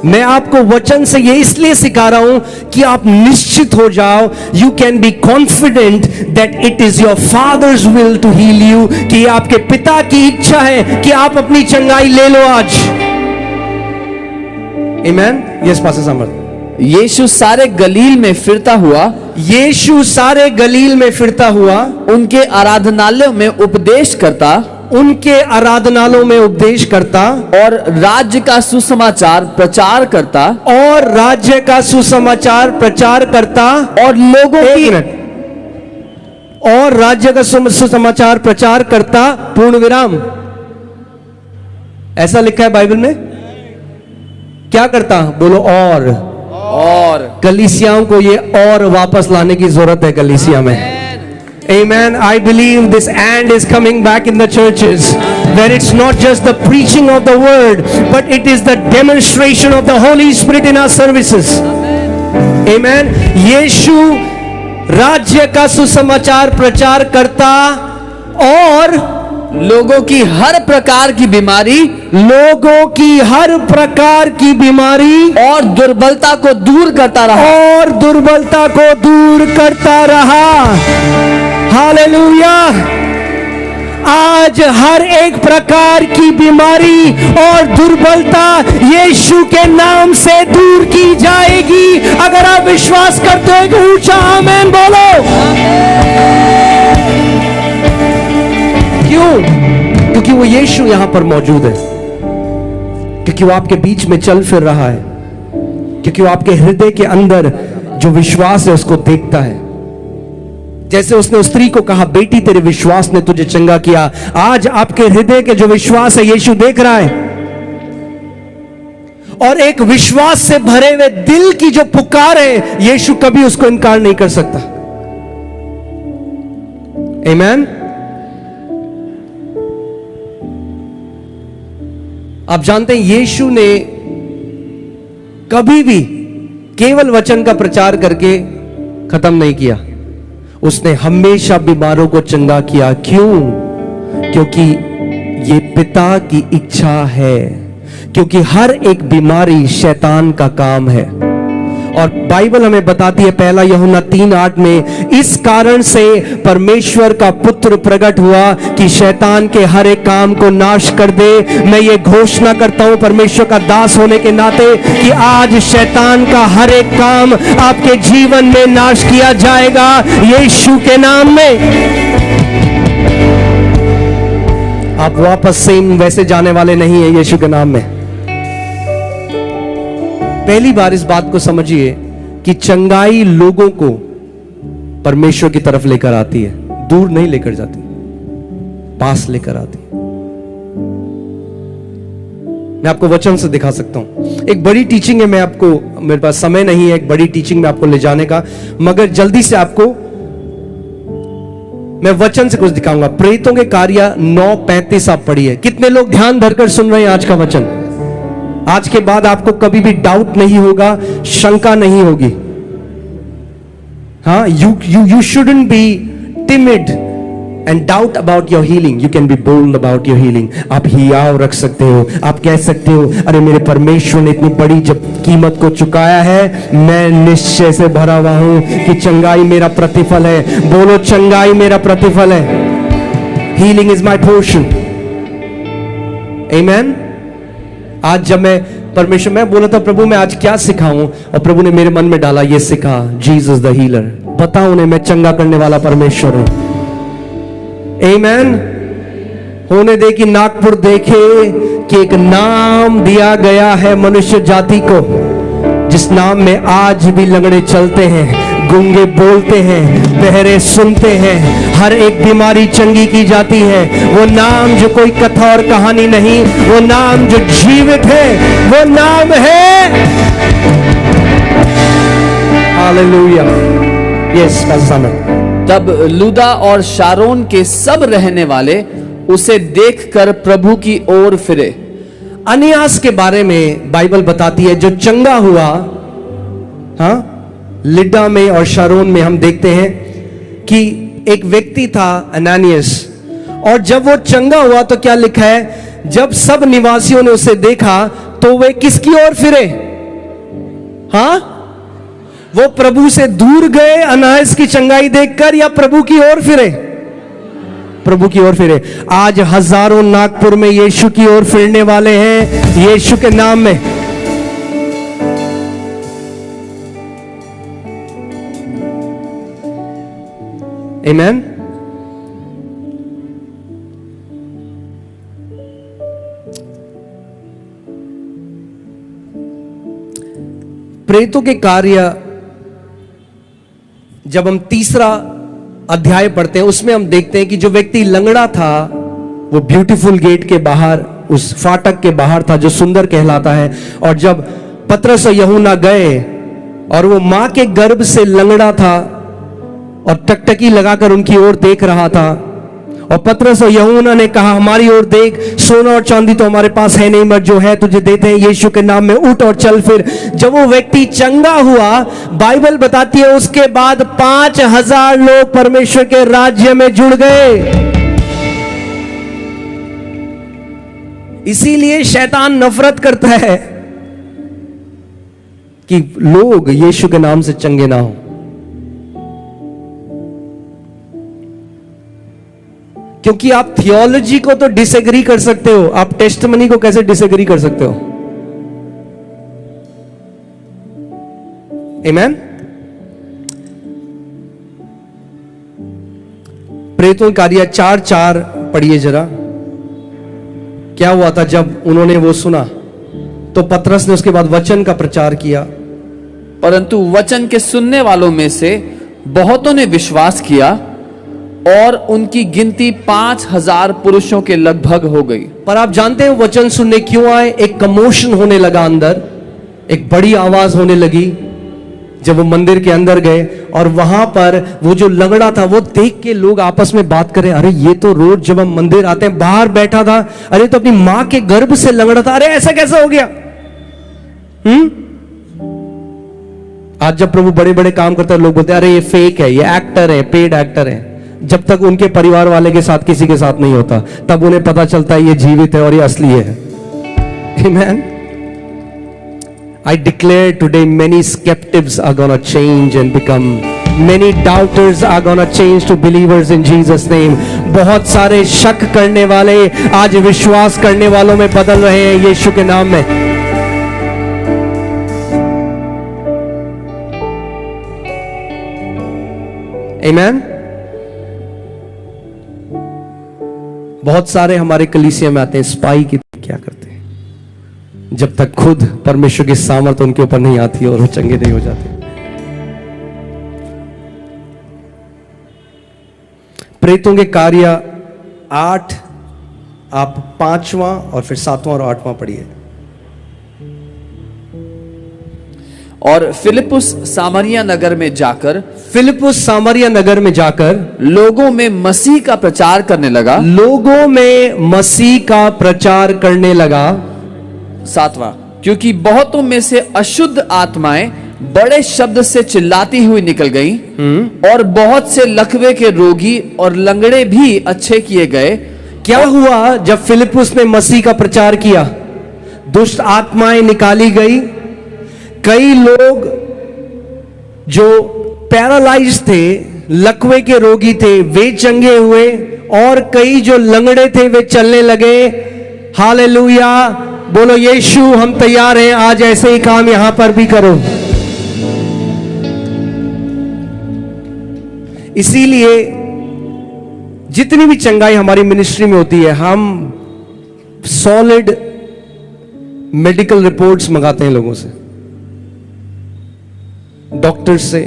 मैं आपको वचन से ये इसलिए सिखा रहा हूं कि आप निश्चित हो जाओ, you can be confident that it is your father's will to heal you, कि आपके पिता की इच्छा है कि आप अपनी चंगाई ले लो आज। आमीन। यस पास्टर समर्थ। यीशु सारे गलील में फिरता हुआ उनके आराधनालयों में उपदेश करता और राज्य का सुसमाचार प्रचार करता और लोगों की और राज्य का सुसमाचार प्रचार करता, पूर्ण विराम। ऐसा लिखा है बाइबल में। क्या करता? बोलो और कलीसियाओं को ये और वापस लाने की जरूरत है कलीसिया में। Amen. I believe this and is coming back in the churches, where it's not just the preaching of the word, but it is the demonstration of the Holy Spirit in our services. Amen. यीशु राज्य का सुसमाचार प्रचार करता और लोगों की हर प्रकार की बीमारी और दुर्बलता को दूर करता रहा। हालेलुया। आज हर एक प्रकार की बीमारी और दुर्बलता यीशु के नाम से दूर की जाएगी। अगर आप विश्वास करते हो तो ऊंचा आमीन बोलो। क्यों? क्योंकि वो यीशु यहां पर मौजूद है, क्योंकि वो आपके बीच में चल फिर रहा है, क्योंकि वो आपके हृदय के अंदर जो विश्वास है उसको देखता है। जैसे उसने उस स्त्री को कहा, बेटी तेरे विश्वास ने तुझे चंगा किया। आज आपके हृदय के जो विश्वास है यीशु देख रहा है, और एक विश्वास से भरे हुए दिल की जो पुकार है यीशु कभी उसको इनकार नहीं कर सकता। आमीन। आप जानते हैं यीशु ने कभी भी केवल वचन का प्रचार करके खत्म नहीं किया। उसने हमेशा बीमारों को चंगा किया। क्यों? क्योंकि ये पिता की इच्छा है, क्योंकि हर एक बीमारी शैतान का काम है। और बाइबल हमें बताती है, पहला यूहन्ना 3:8 में, इस कारण से परमेश्वर का पुत्र प्रकट हुआ कि शैतान के हर एक काम को नाश कर दे। मैं ये घोषणा करता हूं परमेश्वर का दास होने के नाते कि आज शैतान का हर एक काम आपके जीवन में नाश किया जाएगा यीशु के नाम में। आप वापस सेम वैसे जाने वाले नहीं है यीशु के नाम में। पहली बार इस बात को समझिए कि चंगाई लोगों को परमेश्वर की तरफ लेकर आती है, दूर नहीं लेकर जाती, पास लेकर आती है। मैं आपको वचन से दिखा सकता हूं। एक बड़ी टीचिंग है, मैं आपको, मेरे पास समय नहीं है एक बड़ी टीचिंग में आपको ले जाने का, मगर जल्दी से आपको मैं वचन से कुछ दिखाऊंगा। प्रेरितों के कार्य 9:35 आप पढ़िए। कितने लोग ध्यान धरकर सुन रहे हैं आज का वचन? आज के बाद आपको कभी भी डाउट नहीं होगा, शंका नहीं होगी। हाँ, you shouldn't be timid and doubt about your healing. You can be bold about your healing. आप हियाव रख सकते हो, आप कह सकते हो, अरे मेरे परमेश्वर ने इतनी बड़ी जब कीमत को चुकाया है, मैं निश्चय से भरा हुआ हूं कि चंगाई मेरा प्रतिफल है। बोलो, चंगाई मेरा प्रतिफल है। Healing is my portion. Amen. आज जब मैं बोला था प्रभु मैं आज क्या सिखाऊं, और प्रभु ने मेरे मन में डाला ये सिखा, जीसस द हीलर। बता उन्हें मैं चंगा करने वाला परमेश्वर हूं। आमीन। होने दे कि नागपुर देखे कि एक नाम दिया गया है मनुष्य जाति को, जिस नाम में आज भी लंगड़े चलते हैं, गूंगे बोलते हैं, बहरे सुनते हैं, हर एक बीमारी चंगी की जाती है। वो नाम जो कोई कथा और कहानी नहीं, वो नाम जो जीवित है, वो नाम है हालेलुया। Yes pastor. तब लुदा और शारोन के सब रहने वाले उसे देखकर प्रभु की ओर फिरे। अनियास के बारे में बाइबल बताती है जो चंगा हुआ। हाँ, लिडा में और शारोन में हम देखते हैं कि एक व्यक्ति था अनानियस, और जब वो चंगा हुआ तो क्या लिखा है, जब सब निवासियों ने उसे देखा तो वे किसकी ओर फिरे? हाँ, वो प्रभु से दूर गए अनायास की चंगाई देखकर, या प्रभु की ओर फिरे? प्रभु की ओर फिरे। आज हजारों नागपुर में यीशु की ओर फिरने वाले हैं यीशु के नाम में। आमीन। प्रेरितों के कार्य जब हम तीसरा अध्याय पढ़ते हैं, उसमें हम देखते हैं कि जो व्यक्ति लंगड़ा था वो ब्यूटीफुल गेट के बाहर, उस फाटक के बाहर था जो सुंदर कहलाता है। और जब पतरस और यूहन्ना गए और वो मां के गर्भ से लंगड़ा था और टकटकी लगाकर उनकी ओर देख रहा था, और पतरस और यूहन्ना ने कहा हमारी ओर देख, सोना और चांदी तो हमारे पास है नहीं, मगर जो है तुझे देते हैं, यीशु के नाम में उठ और चल फिर। जब वो व्यक्ति चंगा हुआ, बाइबल बताती है उसके बाद 5,000 लोग परमेश्वर के राज्य में जुड़ गए। इसीलिए शैतान नफरत करता है कि लोग यीशु के नाम से चंगे ना हो, क्योंकि आप थियोलॉजी को तो डिसएग्री कर सकते हो, आप टेस्टमनी को कैसे डिसएग्री कर सकते हो? आमेन। प्रेरितों के कार्य 4:4 पढ़िए जरा। क्या हुआ था जब उन्होंने वो सुना? तो पतरस ने उसके बाद वचन का प्रचार किया, परंतु वचन के सुनने वालों में से बहुतों ने विश्वास किया और उनकी गिनती 5,000 पुरुषों के लगभग हो गई। पर आप जानते हैं वचन सुनने क्यों आए? एक कमोशन होने लगा अंदर, एक बड़ी आवाज होने लगी जब वो मंदिर के अंदर गए, और वहां पर वो जो लंगड़ा था वो देख के लोग आपस में बात करें, अरे ये तो रोज जब हम मंदिर आते हैं बाहर बैठा था, अरे तो अपनी मां के गर्भ से लंगड़ा था, अरे ऐसा कैसा हो गया? आज जब प्रभु बड़े बड़े काम करता है लोग बोलते हैं अरे ये फेक है, ये एक्टर है, पेड एक्टर है। जब तक उनके परिवार वाले के साथ किसी के साथ नहीं होता तब उन्हें पता चलता है ये जीवित है और ये असली है। Amen. I declare today many skeptics are gonna change and become, many doubters are gonna change to believers in Jesus name. बहुत सारे शक करने वाले आज विश्वास करने वालों में बदल रहे हैं यीशु के नाम में। Amen. बहुत सारे हमारे कलीसिया में आते हैं, स्पाई की क्या करते हैं जब तक खुद परमेश्वर की सामर्थ उनके ऊपर नहीं आती और वो चंगे नहीं हो जाते। प्रेरितों के कार्य 8, आप 5वां और फिर 7वां और 8वां पढ़िए। और फिलिपुस सामरिया नगर में जाकर लोगों में मसीह का प्रचार करने लगा। 7वां, क्योंकि बहुतों में से अशुद्ध आत्माएं बड़े शब्द से चिल्लाती हुई निकल गईं और बहुत से लकवे के रोगी और लंगड़े भी अच्छे किए गए। क्या हुआ जब फिलिपुस ने मसीह का प्रचार किया? दुष्ट आत्माएं निकाली गई, कई लोग जो पैरालाइज थे, लकवे के रोगी थे, वे चंगे हुए, और कई जो लंगड़े थे वे चलने लगे। हालेलुया, बोलो यीशु हम तैयार हैं, आज ऐसे ही काम यहां पर भी करो। इसीलिए जितनी भी चंगाई हमारी मिनिस्ट्री में होती है, हम सॉलिड मेडिकल रिपोर्ट्स मंगाते हैं लोगों से, डॉक्टर्स से।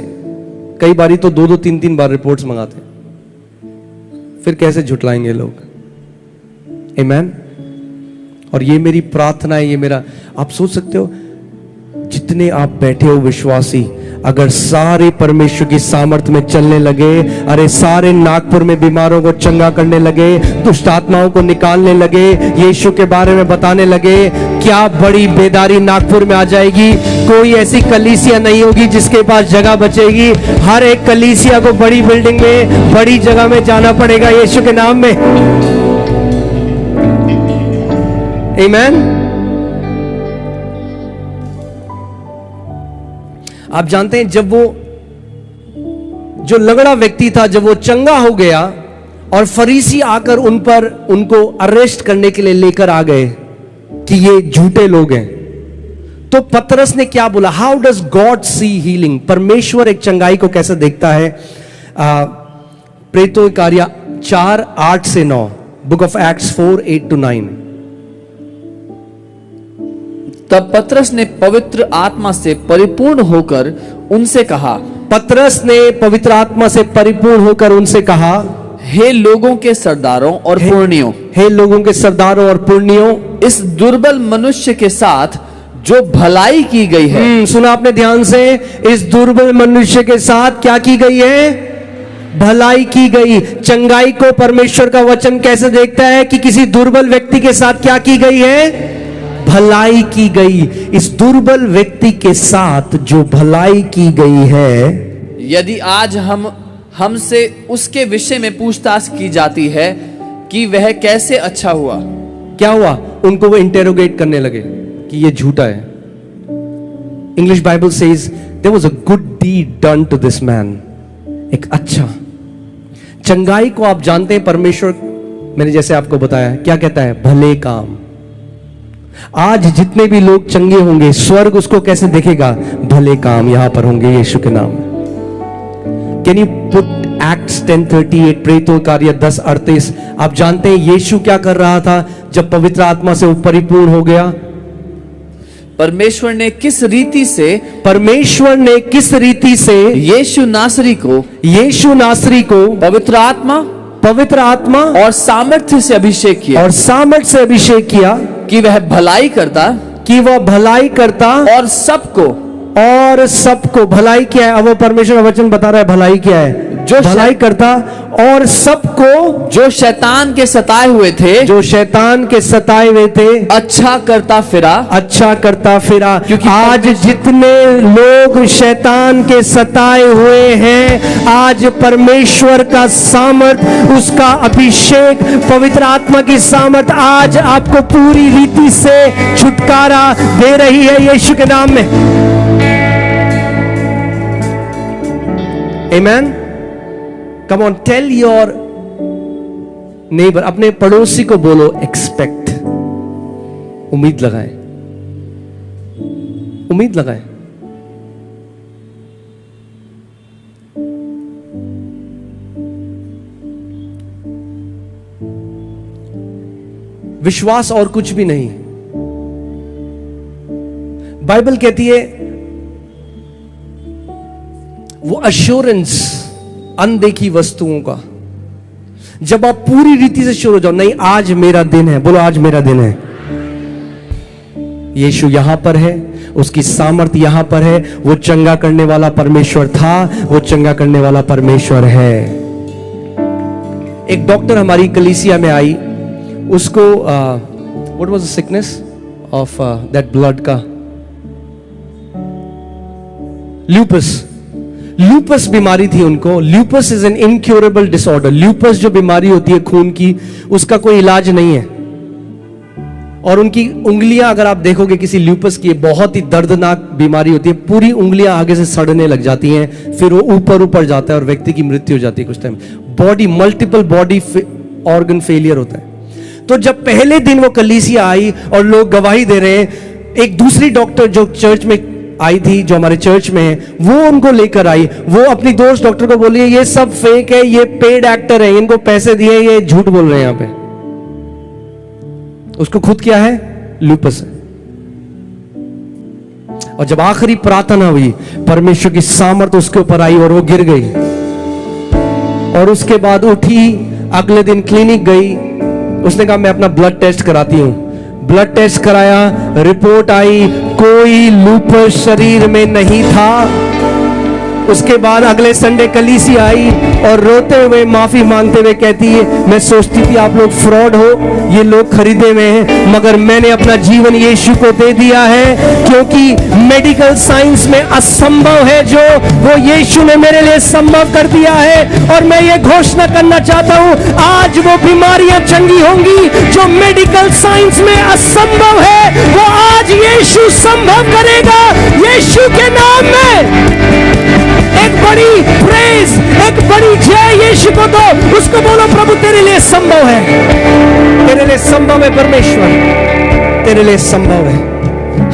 कई बारी तो 2-2, 3-3 बार रिपोर्ट्स मंगाते हैं, फिर कैसे झुटलाएंगे लोग? आमेन। और ये मेरी प्रार्थना है, ये मेरा, आप सोच सकते हो जितने आप बैठे हो विश्वासी, अगर सारे परमेश्वर की सामर्थ में चलने लगे, अरे सारे नागपुर में बीमारों को चंगा करने लगे, दुष्ट आत्माओं को निकालने लगे, यीशु के बारे में बताने लगे, क्या बड़ी बेदारी नागपुर में आ जाएगी। कोई ऐसी कलीसिया नहीं होगी जिसके पास जगह बचेगी। हर एक कलीसिया को बड़ी बिल्डिंग में, बड़ी जगह में जाना पड़ेगा यीशु के नाम में। आमेन। आप जानते हैं जब वो जो लंगड़ा व्यक्ति था, जब वो चंगा हो गया और फरीसी आकर उनको अरेस्ट करने के लिए लेकर आ गए कि ये झूठे लोग हैं, तो पतरस ने क्या बोला? How does God see healing? परमेश्वर एक चंगाई को कैसे देखता है? प्रेरितों के कार्य 4:8 से 9, बुक ऑफ एक्ट्स 4:8-9। तब पतरस ने पवित्र आत्मा से परिपूर्ण होकर उनसे कहा, पतरस ने पवित्र आत्मा से परिपूर्ण होकर उनसे कहा, हे लोगों के सरदारों और पुरनियों, हे लोगों के सरदारों और पुरनियों, इस दुर्बल मनुष्य के साथ जो भलाई की गई है। सुना आपने ध्यान से, इस दुर्बल मनुष्य के साथ क्या की गई है? भलाई की गई। चंगाई को परमेश्वर का वचन कैसे देखता है कि किसी दुर्बल व्यक्ति के साथ क्या की गई है? भलाई की गई। इस दुर्बल व्यक्ति के साथ जो भलाई की गई है, यदि आज हमसे उसके विषय में पूछताछ की जाती है कि वह कैसे अच्छा हुआ, क्या हुआ? उनको वो इंटेरोगेट करने लगे कि ये झूठा है। English Bible says there was a good deed done to this man. एक अच्छा चंगाई को आप जानते हैं, परमेश्वर मैंने जैसे आपको बताया क्या कहता है? भले काम। आज जितने भी लोग चंगे होंगे, स्वर्ग उसको कैसे देखेगा? भले काम यहां पर होंगे यीशु के नाम में। कैन यू पुट एक्ट्स 10:38, प्रेरितों कार्य 10:38। आप जानते हैं यीशु क्या कर रहा था जब पवित्र आत्मा से वो परिपूर्ण हो गया? परमेश्वर ने किस रीति से यीशु नासरी को पवित्र आत्मा और सामर्थ्य से अभिषेक किया कि वह भलाई करता और सबको भलाई क्या है? अब वो परमेश्वर का वचन बता रहा है भलाई क्या है? जो भलाई करता और सबको जो शैतान के सताए हुए थे अच्छा करता फिरा। क्योंकि आज जितने लोग शैतान के सताए हुए हैं, आज परमेश्वर का सामर्थ, उसका अभिषेक, पवित्र आत्मा की सामर्थ आज आपको पूरी रीति से छुटकारा दे रही है यीशु के नाम में। Amen? Come on, tell your neighbor, अपने पड़ोसी को बोलो एक्सपेक्ट, उम्मीद लगाएं। विश्वास और कुछ भी नहीं। बाइबल कहती है वो अश्योरेंस अनदेखी वस्तुओं का, जब आप पूरी रीति से शुरू हो जाओ, नहीं आज मेरा दिन है, बोलो आज मेरा दिन है। यीशु यहां पर है, उसकी सामर्थ यहां पर है। वो चंगा करने वाला परमेश्वर था, वो चंगा करने वाला परमेश्वर है। एक डॉक्टर हमारी कलीसिया में आई, उसको what was the sickness of that blood का? ल्यूपस बीमारी थी उनको। Lupus is an incurable disorder. Lupus जो बीमारी होती है खून की, उसका कोई इलाज नहीं है। और उनकी उंगलियां अगर आप देखोगे किसी ल्यूपस की, बहुत ही दर्दनाक बीमारी होती है, पूरी उंगलियां आगे से सड़ने लग जाती हैं, फिर वो ऊपर जाता है और व्यक्ति की मृत्यु हो जाती है कुछ time. Multiple body organ failure होता है। तो जब पहले दिन वो कलीसिया आई और लोग गवाही दे रहे हैं, एक दूसरी डॉक्टर जो चर्च में आई थी, जो हमारे चर्च में है, वो उनको लेकर आई। वो अपनी दोस्त डॉक्टर को बोली ये सब फेक है, ये पेड एक्टर है, इनको पैसे दिए, ये झूठ बोल रहे हैं यहां पे। उसको खुद क्या है? लूपस है। और जब आखिरी प्रार्थना हुई, परमेश्वर की सामर्थ उसके ऊपर आई और वो गिर गई। और उसके बाद उठी, अगले दिन क्लिनिक गई, उसने कहा मैं अपना ब्लड टेस्ट कराती हूं। ब्लड टेस्ट कराया, रिपोर्ट आई, कोई लूपस शरीर में नहीं था। उसके बाद अगले संडे कलीसिया आई और रोते हुए माफी मांगते हुए कहती है मैं सोचती थी आप लोग फ्रॉड हो, ये लोग खरीदे हुए हैं, मगर मैंने अपना जीवन यीशु को दे दिया है, क्योंकि मेडिकल साइंस में असंभव है जो वो यीशु ने मेरे लिए संभव कर दिया है। और मैं ये घोषणा करना चाहता हूं, आज वो बीमारियां चंगी होंगी जो मेडिकल साइंस में असंभव है, वो आज यीशु संभव करेगा यीशु के नाम में। एक बड़ी प्रेज, एक बड़ी जय यीशु को दो, उसको बोलो प्रभु तेरे लिए संभव है, तेरे लिए संभव है परमेश्वर, तेरे लिए संभव है।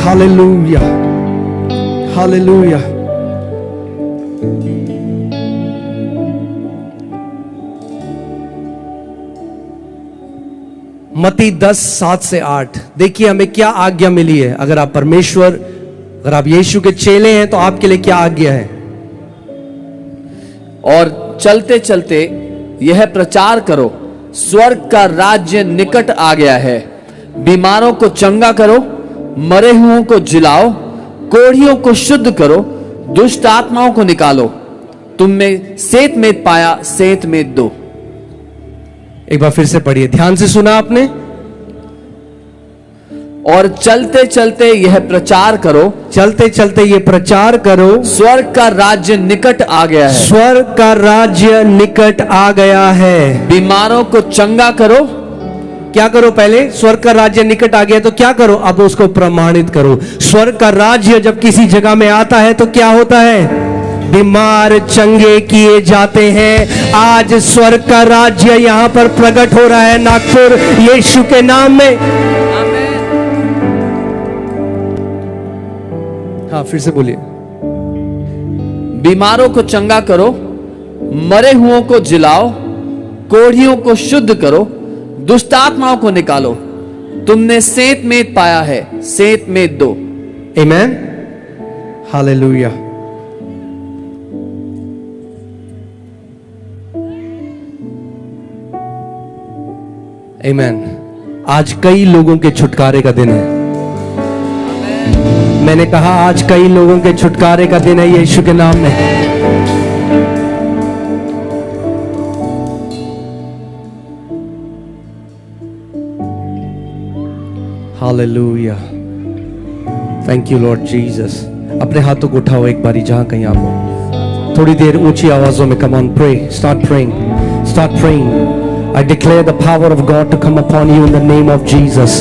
Hallelujah, hallelujah. मत्ती 10:7-8 देखिए हमें क्या आज्ञा मिली है। अगर आप परमेश्वर, अगर आप यीशु के चेले हैं तो आपके लिए क्या आज्ञा है? और चलते चलते यह प्रचार करो, स्वर्ग का राज्य निकट आ गया है। बीमारों को चंगा करो, मरे हुओं को जिलाओ, कोढ़ियों को शुद्ध करो, दुष्ट आत्माओं को निकालो। तुम में सेत मेद पाया, सेत मेद दो। एक बार फिर से पढ़िए, ध्यान से सुना आपने। और चलते चलते यह प्रचार करो, चलते चलते ये प्रचार करो, स्वर्ग का राज्य निकट आ गया है। स्वर्ग का राज्य निकट आ गया है। बीमारों को चंगा करो। क्या करो? पहले स्वर्ग का राज्य निकट आ गया तो क्या करो? अब उसको प्रमाणित करो। स्वर्ग का राज्य जब किसी जगह में आता है तो क्या होता है? बीमार चंगे किए जाते हैं। आज स्वर्ग का राज्य यहां पर प्रकट हो रहा है नागपुर, यीशु के नाम में। हाँ, फिर से बोलिए। बीमारों को चंगा करो, मरे हुओं को जिलाओ, कोढ़ियों को शुद्ध करो, दुष्ट आत्माओं को निकालो। तुमने सेत मेद पाया है, सेत मेद दो। आमेन, हालेलुया। आमेन। आज कई लोगों के छुटकारे का दिन है। मैंने कहा आज कई लोगों के छुटकारे का दिन है यीशु के नाम में। Hallelujah, thank you Lord Jesus. अपने हाथों को उठाओ एक बारी, जहां कहीं आप हो। थोड़ी देर ऊंची आवाजों में come on pray, start praying, start praying. I declare the power of God to come upon you in the name of Jesus.